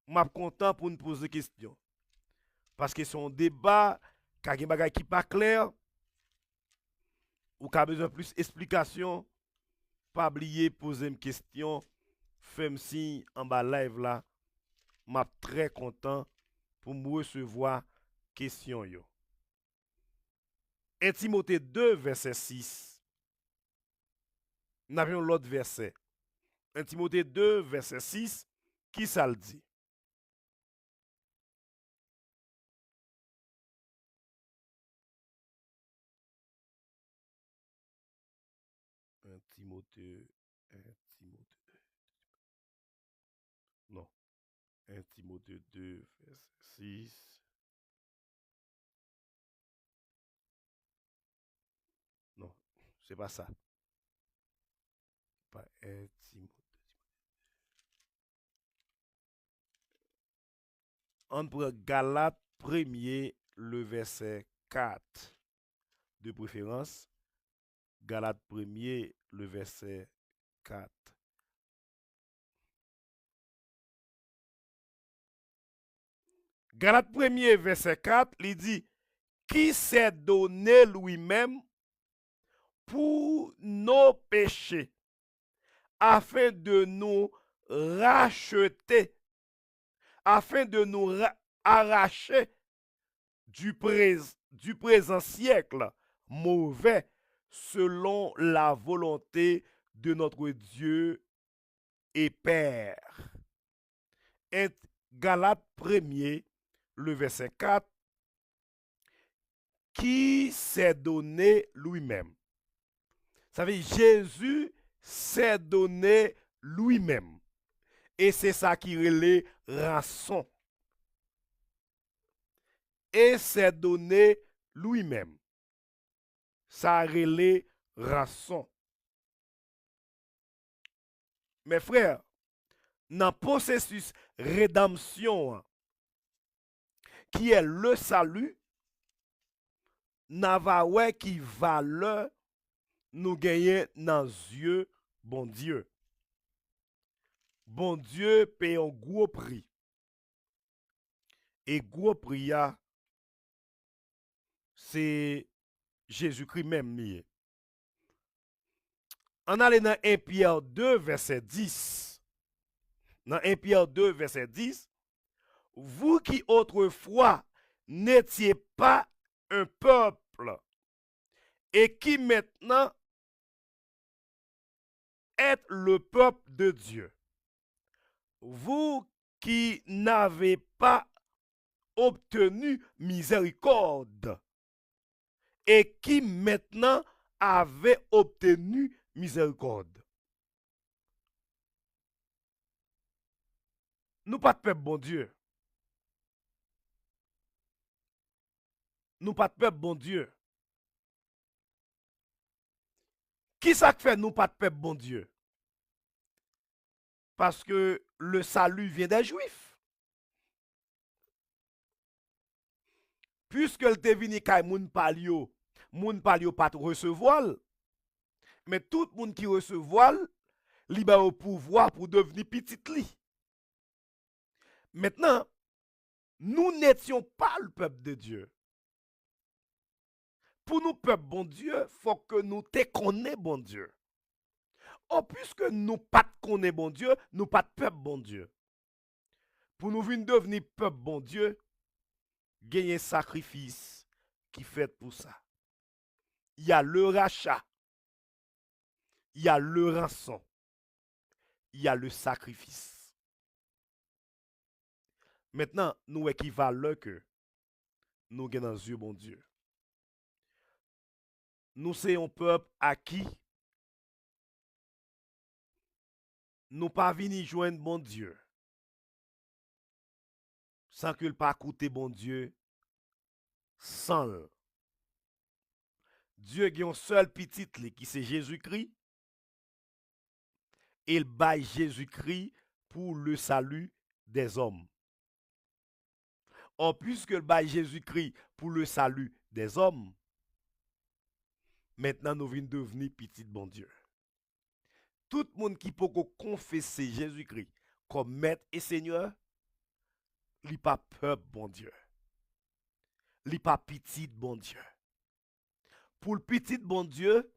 Je suis content pour nous poser des questions. Parce que c'est un débat qui n'est pas clair, ou qui a besoin de plus d'explications. Pas oublier poser une question. Faites signe en bas live là. Je suis très content pour me recevoir question yo. 1 Timothée 2, verset 6. Nous avons l'autre verset. 1 Timothée 2, verset 6. Qui ça le dit? Timothée, 1 Timothée. Non. 1 Timothée 2, verset 6. Non, c'est pas ça. Pas 1 Timothée. On prend Galates 1er, le verset 4. De préférence, Galates 1er, le verset 4. Galates 1er, verset 4, il dit, qui s'est donné lui-même pour nos péchés, afin de nous racheter, afin de nous arracher du présent siècle mauvais, selon la volonté de notre Dieu et Père. Galates 1er, le verset 4, qui s'est donné lui-même. Ça veut dire Jésus s'est donné lui-même. Et c'est ça qui relève rançon. Et s'est donné lui-même. Ça relève rançon. Mes frères, dans le processus rédemption, qui est le salut, n'avait qui valeur nous gagner dans les yeux bon Dieu. Bon Dieu paye un gros prix. Et gros prix, c'est Jésus-Christ même. On allait dans 1 Pierre 2, verset 10. Dans 1 Pierre 2, verset 10, vous qui autrefois n'étiez pas un peuple et qui maintenant êtes le peuple de Dieu. Vous qui n'avez pas obtenu miséricorde et qui maintenant avez obtenu miséricorde. Nous pas de peuple bon Dieu. Nous pas de peuple bon Dieu. Qui ça fait nous pas de peuple bon Dieu? Parce que le salut vient des Juifs. Puisque le te vini kay moun palio pas recevoir. Mais tout le monde qui recevoir, li ba au pouvoir pour devenir petit li. Maintenant, nous n'étions pas le peuple de Dieu. Pour nous, peuple bon Dieu, faut que nous te connaissions bon Dieu. Oh, puisque nous pas connaissons bon Dieu, nous pas de peuple bon Dieu. Pour nous venir devenir peuple bon Dieu, gagner sacrifice qui fait pour ça. Il y a le rachat. il y a le rançon, il y a le sacrifice. Maintenant, nous équivalons que nous avons dans les yeux, bon Dieu. Nous sommes un peuple à qui nous pas venir joindre bon Dieu sans que le pas coûter bon Dieu sans le. Dieu a un seul petit qui c'est Jésus-Christ et il baille Jésus-Christ pour le salut des hommes. En plus que le baille Jésus-Christ pour le salut des hommes, maintenant nous venons devenir petit bon Dieu. Tout le monde qui peut confesser Jésus-Christ comme maître et seigneur, il pas peuple bon Dieu. Il pas petit bon Dieu. Pour le petit bon Dieu,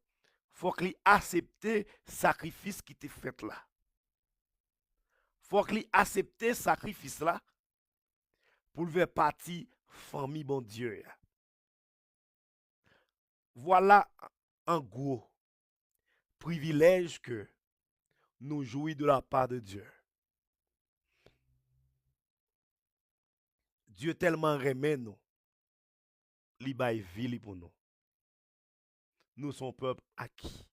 faut qu'il accepte le sacrifice qui t'est fait là. Faut qu'il accepte le sacrifice là pour le faire partie famille bon Dieu. Voilà en gros privilège que nous jouissons de la part de Dieu. Dieu tellement remet nous, il baille vie pour nous. Nous sommes peuple acquis.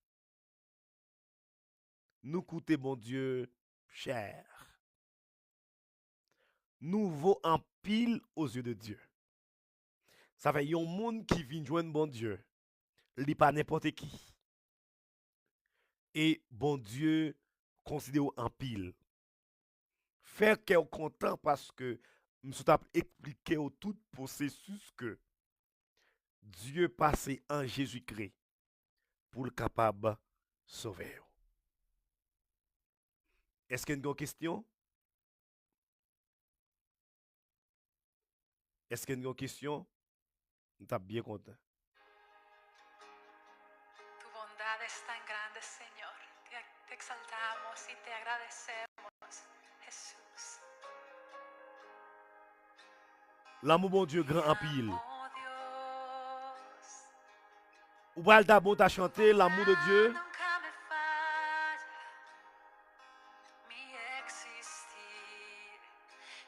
Nous coûtons bon Dieu cher. Nous vaut en pile aux yeux de Dieu. Ça fait un monde qui vient joindre bon Dieu. Il n'est pas n'importe qui. Et bon Dieu considère en pile. Faire qu'elle content parce que nous sommes expliqué au tout processus que Dieu passé en Jésus-Christ pour le capable de sauver. Est-ce qu'il y a une question? Est-ce qu'il y a une question? Nous sommes bien contents. Tu bondad es tan grande, Señor. Te exaltamos y te agradecemos, Jesús. L'amour bon Dieu grand en pile. Oh Dios, Ou pas d'abord t'as chanté l'amour de Dieu. nunca me falla mi existir.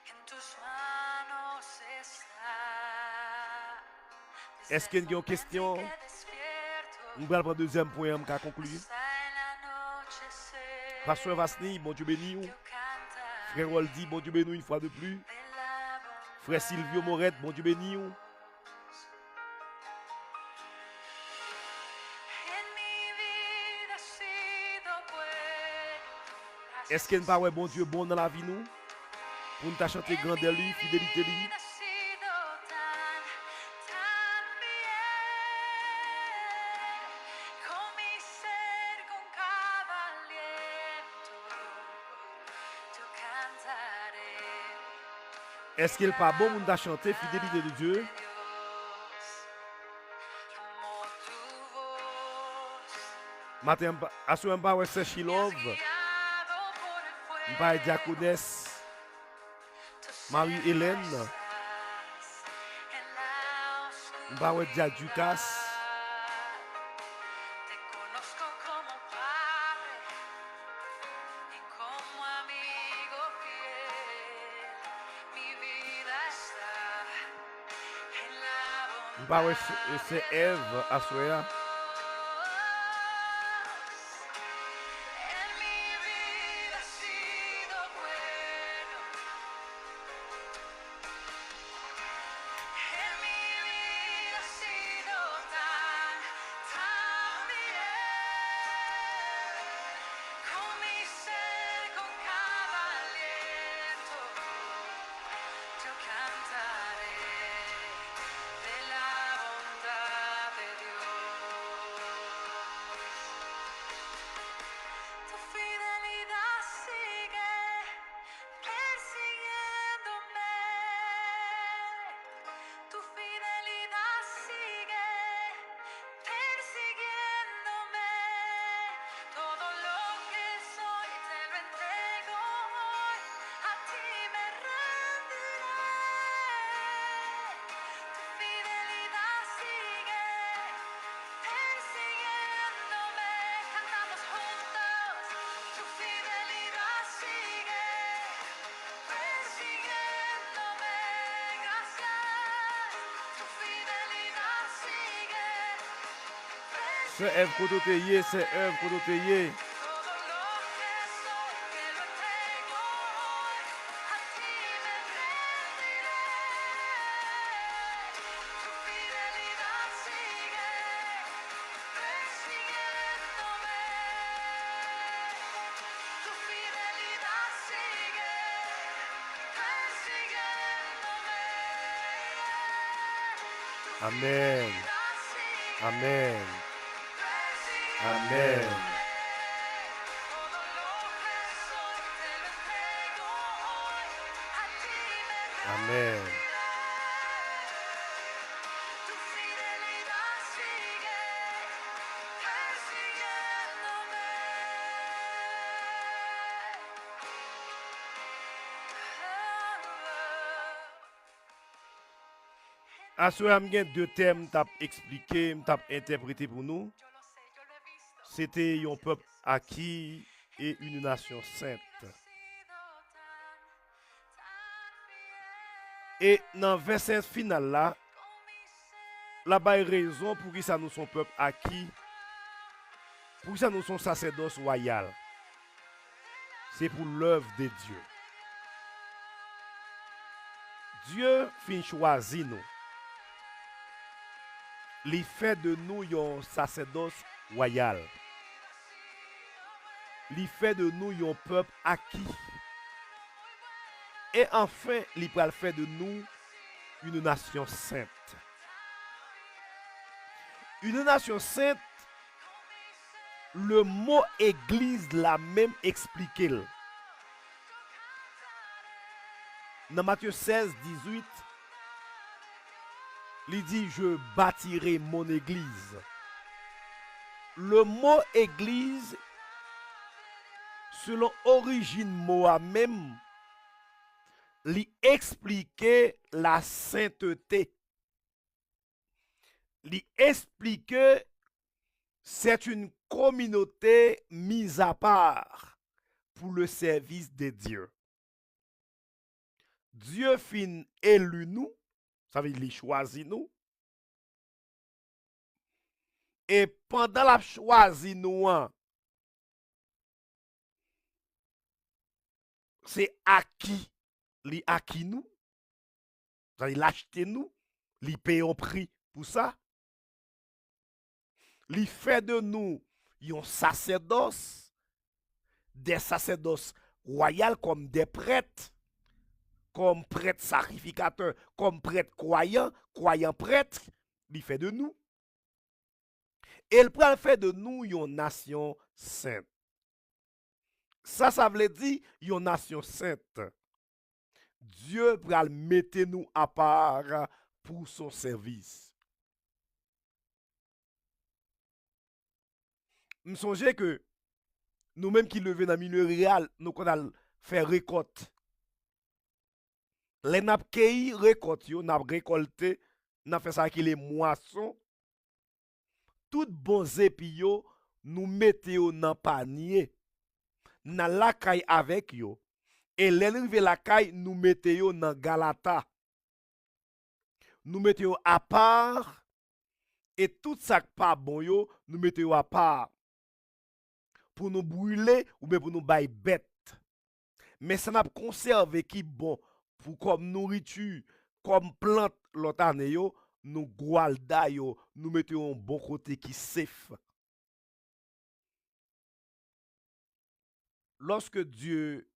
En tus manos está. Est-ce qu'il y a une question? Desde el momento en que despierto, Nous allons prendre le deuxième point qui a conclu. hasta el anochecer, Pasteur Vasni, bon Dieu béni. yo cantaré Frère Waldi, bon Dieu béni une fois de plus. de la bondad Frère Silvio Morette, bon Dieu béni. En mi vida ha sido bueno. Est-ce qu'il n'y a pas bon Dieu bon dans la vie nous? Pour nous chanter grandeur lui, fidélité lui. Ha sido tan bien. Con mi ser, con cada aliento, yo cantaré. Est-ce qu'il n'est pas bon pour nous chanter fidélité de Dieu? Dios, amo tu voz. Matin, à ce moment où c'est Shilov, Guiado por el fuego. m'pa diaconesse Marie-Hélène, m'pa dia Ducas, Te conozco como padre y como amigo fiel. Mi vida está en la m'pa c'est Ève à soya. En mi vida ha sido bueno. En mi vida ha sido tan bien. Con mi ser, con cada aliento, yo cantaré de la bondad de Dios. C'est œuvre qu'on te yé, c'est œuvre qu'on te yé. Amen. Amen. Amen. Amen. Assuré, j'ai deux thèmes t'a expliqué, t'a interprété pour nous. C'était un peuple acquis et une nation sainte. Et dans le verset final là, la bas raison pour qui ça nous son peuple acquis, pour qui ça nous son sacerdoce royal. C'est pour l'œuvre de Dieu. Dieu fin choisi nous. Il fait de nous un sacerdoce royal. Il fait de nous un peuple acquis. Et enfin, il va faire de nous une nation sainte. Une nation sainte, le mot église l'a même expliqué. Dans Matthieu 16, 18, il dit, je bâtirai mon église. Le mot église, selon origine mot même, lui expliquer la sainteté. Lui expliquer c'est une communauté mise à part pour le service de Dieu. Dieu fin élu nous, ça veut dire il choisit nous. Et pendant la choisi nous, c'est acquis. Li acquis nous, ça veut dire l'acheter nous, li paye un prix pour ça. Li fait de nous un sacerdoce, des sacerdoces royaux comme des prêtres, comme prêtres sacrificateurs, comme prêtres croyants, croyants prêtres, li fait de nous. Et il prend fait de nous une nation sainte. Ça veut dire une nation sainte. Dieu va mettre nous à part pour son service. Je songe que nous-mêmes qui levons dans le milieu réel, nous allons faire récolte. Les n'a cueilli récolte, n'a récolté, n'a fait ça qui les moissons. Tout bon épis nous mettons dans panier. Dans la caille avec yo. Et l'enrive la caille nous mettons dans galata. Nous mettons à part et tout ça pas bon yo, nous mettons à part. Pour nous brûler ou bien pour nous bailler bête. Mais ça n'a pas conservé qui bon pour comme nourriture, comme plante l'autre année yo, nous gualda yo, nous mettons un bon côté qui safe. Lorsque Dieu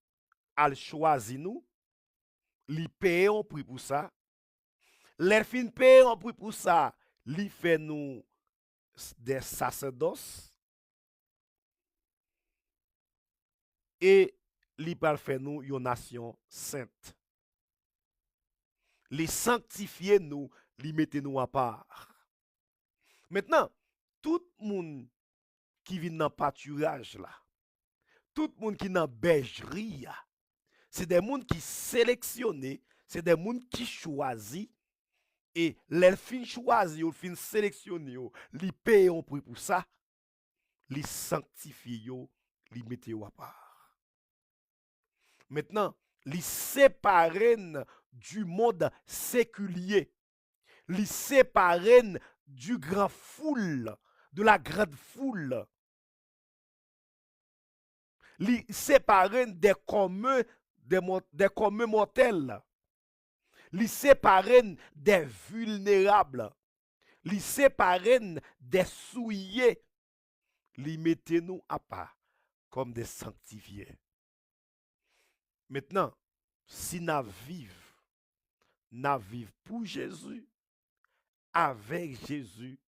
a choisi nous, il paye un prix pour ça. Les fin paye un prix pour ça, il fait nous des sacerdoces et il va faire nous une nation sainte. Les sanctifier nous, les mettez nous à part. Maintenant, tout le monde qui vient dans le pâturage là, tout le monde qui est dans la bergerie, c'est des gens qui sélectionnent, c'est des gens qui choisissent, et les fins choisis, les fins sélectionnés, les payent un prix pour ça, les sanctifient, les mettez à part. Maintenant, les séparer du monde séculier, les séparer du grand foule de la grande foule. Li séparer des communs mortels. Li séparer des vulnérables. Li séparer des souillés. Li mettez nous à part comme des sanctifiés. Maintenant, si nous vivons pour Jésus, avec Jésus,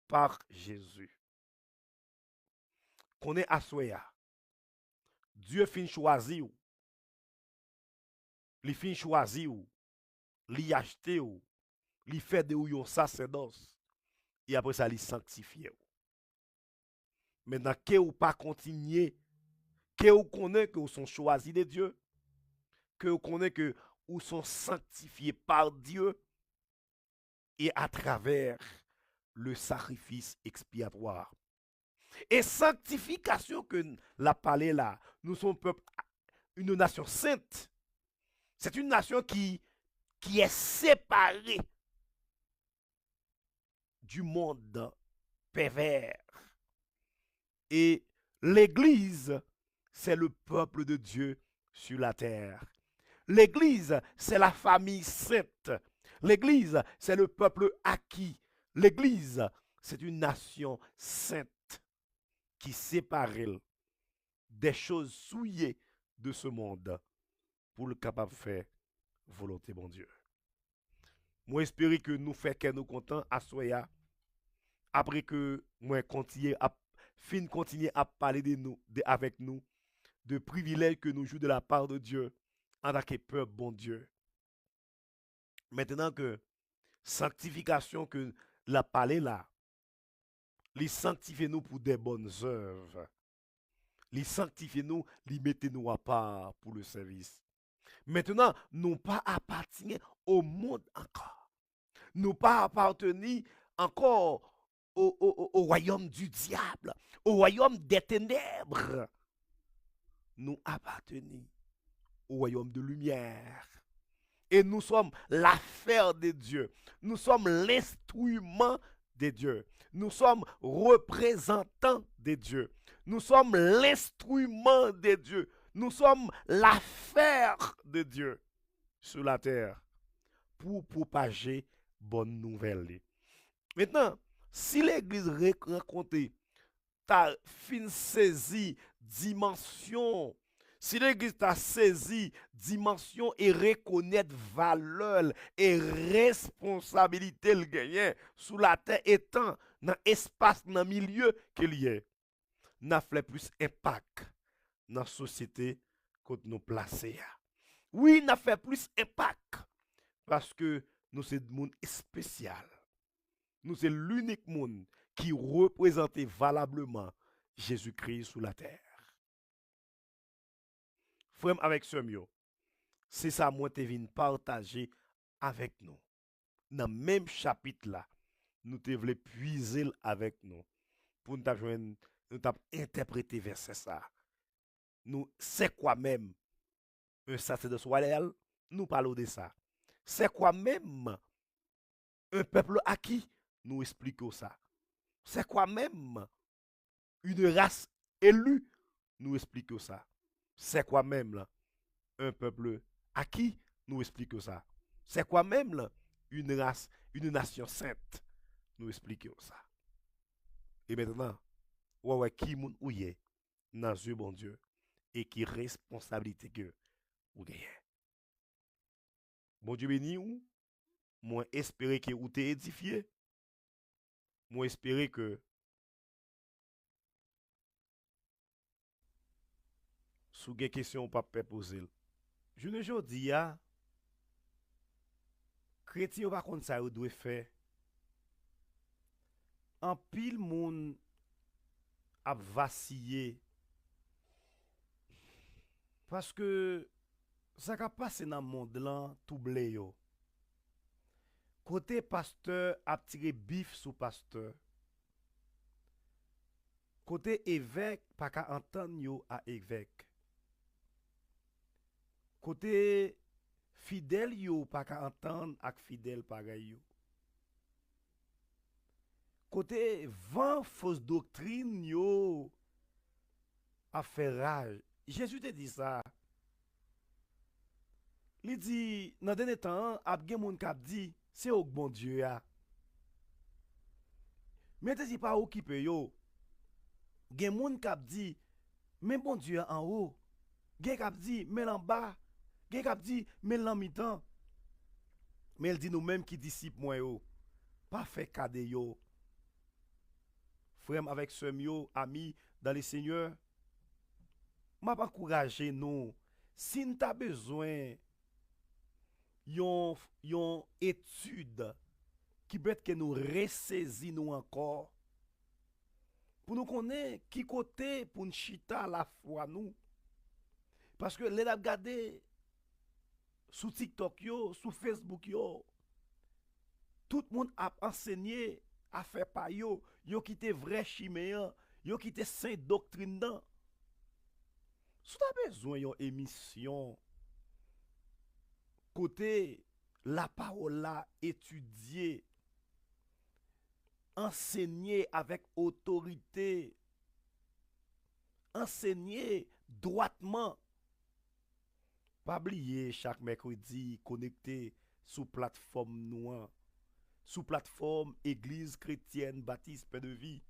par Jésus. Qu'on est assoya. Dieu fin choisi ou. Li fin choisi ou. Li acheté ou. Li fait de ou yon sacerdoce. Et après ça, li sanctifié ou. Maintenant, que ou pas continuer, que ou connaît que ou sont choisis de Dieu, que ou connaît que ou sont sanctifiés par Dieu et à travers le sacrifice expiatoire. Et sanctification que la parlé là, nous sommes peuple, une nation sainte. C'est une nation qui est séparée du monde pervers. Et l'Église, c'est le peuple de Dieu sur la terre. L'Église, c'est la famille sainte. L'Église, c'est le peuple acquis. L'Église, c'est une nation sainte qui sépare des choses souillées de ce monde pour le capable de faire volonté bon Dieu. Moi espérer que nous faisons que nous contents à soya après que moi continuer à parler de nous avec nous de privilèges que nous jouons de la part de Dieu en tant que peuple bon Dieu. Maintenant que sanctification que la parler là, les sanctifier nous pour des bonnes œuvres. Les sanctifier nous, les mettez nous à part pour le service. Maintenant, nous pas appartenir au monde encore. Nous pas appartenir encore au royaume du diable, au royaume des ténèbres. Nous appartenons au royaume de lumière. Et nous sommes l'affaire de Dieu. Nous sommes l'instrument de Dieu. Nous sommes représentants de Dieu. Nous sommes l'instrument de Dieu. Nous sommes l'affaire de Dieu sur la terre pour propager bonne nouvelle. Maintenant, si l'église rencontre ta fin saisi dimension, si l'église t'a saisi dimension et reconnaître valeur et responsabilité le gagnant sous la terre étant dans l'espace, dans le milieu qu'il y est, n'a fait plus impact dans la société que nous placer. Oui, n'a fait plus impact parce que nous sommes un monde spécial. Nous sommes l'unique monde qui représente valablement Jésus-Christ sous la terre. Frère avec ce mieux, c'est ça moi te viens partager avec nous. Dans le même chapitre là, nous te voulons puiser avec nous pour nous interpréter verset ça. Nous c'est quoi même un sacerdoce royal, nous parlons de ça. C'est quoi même un peuple acquis, nous expliquons ça. C'est quoi même une race élue, nous expliquons ça. C'est quoi même là un peuple acquis, nous expliquons ça. C'est quoi même là une race, une nation sainte, nous expliquons ça. Et maintenant, ouais qui moun ou yé dans Dieu bon Dieu et qui responsabilité que ou gagne. Bon Dieu béni ou moi espérer que ou t'es édifié. Moi espérer que sous des questions pas poser. Je ne dis à chrétien pas contre ça ou doit faire. En pile moun a vacillé parce que ça qui passe dans le monde là tout blé yo. Côté pasteur a tiré bif sous pasteur. Côté évêque pas qu'à entendre yo à évêque. Côté fidèle yo pas qu'à entendre ak fidèle pareil yo. côté 20 fausses doctrines yo a fait rage. Jésus te dit ça. Il dit dans dernier temps, a gen moun k'ap dit c'est au bon Dieu ya. Mais te dit pas occupé yo. Gen moun k'ap dit mais bon Dieu en haut. Gen k'ap dit mais en bas. Gen k'ap dit mais en mi-temps. Mais il dit nous-mêmes qui disciples moi yo, pas fait cadeau yo. Frère avec sœur yo, amis dans le Seigneur, m'a encourager nous si nous avons besoin yon étude qui peut être que nous ressaisit nous encore pour nous connaître qui côté pour nous chita la foi nous parce que les regarder sur TikTok yo, sur Facebook yo, tout le monde a enseigné à faire pa yo quitté vrai chiméen, yo quitté saint doctrine nan. Si tu as besoin d'une émission côté la parole là étudier, enseigner avec autorité, enseigner droitement. Pas oublier chaque mercredi connecté sous plateforme noire, sous plateforme Église chrétienne baptiste paix de vie.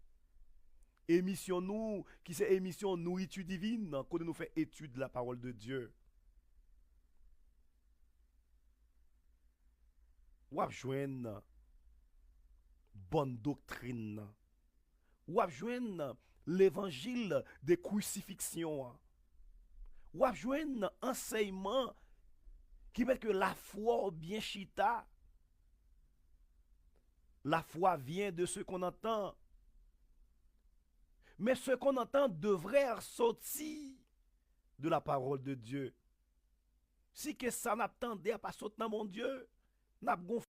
Émission nous qui c'est émission nourriture divine quand nous fait étude de la parole de Dieu. Ou ap joine bonne doctrine. Ou ap joine l'évangile de crucifixion. Ou ap joine enseignement qui fait que la foi bien chita. La foi vient de ce qu'on entend. Mais ce qu'on entend devrait sortir de la parole de Dieu. Si que ça n'attendait pas sortir dans mon Dieu, n'a gonflé.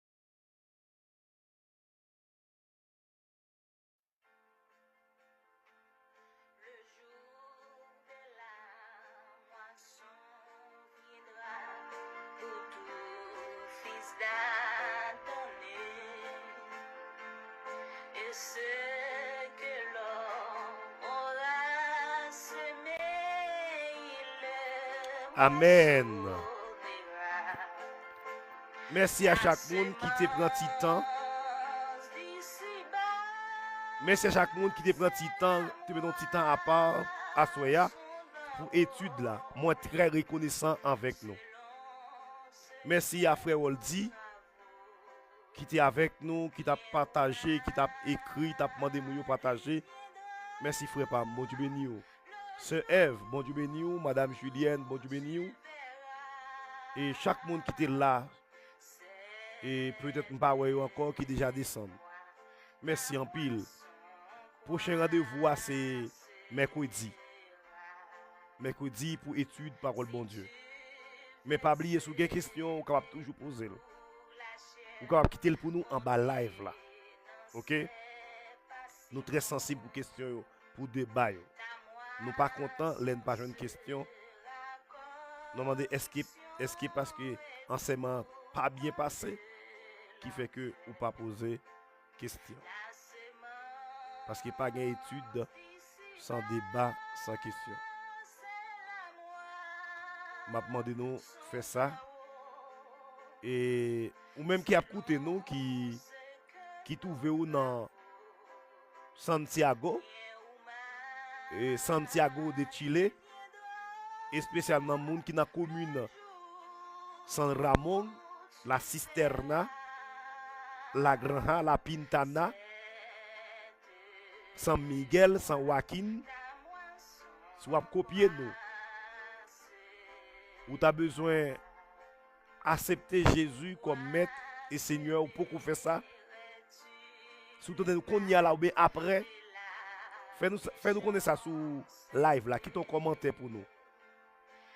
Amen. Merci à chaque monde qui te prend petit temps. Merci à chaque monde qui te prend petit temps, te met un petit temps à part à soya pour étude là. Moi très reconnaissant avec nous. Merci à frère Waldi qui était avec nous, qui t'a partagé, qui t'a écrit, t'a demandé de partager. Merci frère Pam, bon Dieu béni vous. Sœur Ève, bon Dieu béni vous. Madame Julienne, bon Dieu béni vous. Et chaque monde qui était là, et peut-être pas encore qui déjà descend. Merci en pile. Prochain rendez-vous c'est mercredi. Mercredi pour étude parole bon Dieu. Mais pas oublier sous des questions, on capable toujours poser. On capable quitter pour nous en bas live là. OK? Nous très sensibles pour questions pour débat. Nous pas contents, l'en pas une question. Nous demandons est-ce que parce que enseignement pas bien passé qui fait que ou pas poser question. Parce qu'il n'y a pas d'étude sans débat, sans question. M'a demandé nous faire ça et ou même qui a écouté nous qui trouve ou dans Santiago de Chile et spécialement monde qui dans commune San Ramon, la Cisterna, la Granja, la Pintana, San Miguel, San Joaquin, soit copier nous. Ou tu as besoin d'accepter Jésus comme maître et Seigneur pour qu'on fait ça. Surtout qu'on y a là ou bien après, fais-nous connaître ça sur live là, quitte un commentaire pour nous.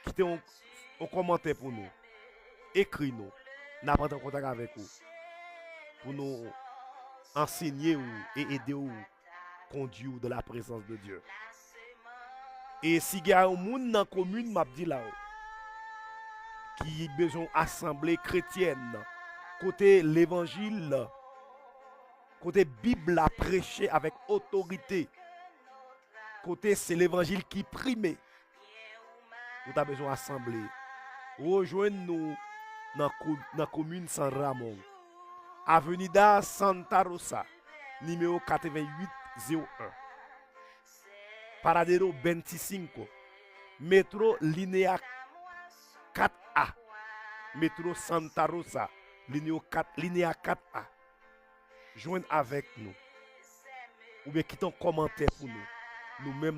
Quitte un commentaire pour nous. Écris-nous. Nous prendre en contact avec vous. Pour nous enseigner et aider ou conduire de la présence de Dieu. Et si il y a un monde dans la commune, m'a dit là, qui a besoin d'assemblée chrétienne, côté l'évangile, Côté Bible a prêché avec autorité. Côté c'est l'évangile qui prime. Vous avez besoin d'assembler. Rejoignez-nous dans la commune San Ramon. Avenida Santa Rosa, numéro 8801. Paradero 25. Métro Linea 4A. Métro Santa Rosa, Linea 4A. Joignez avec nous. Ou bien quittez un commentaire pour nous. Nous-mêmes.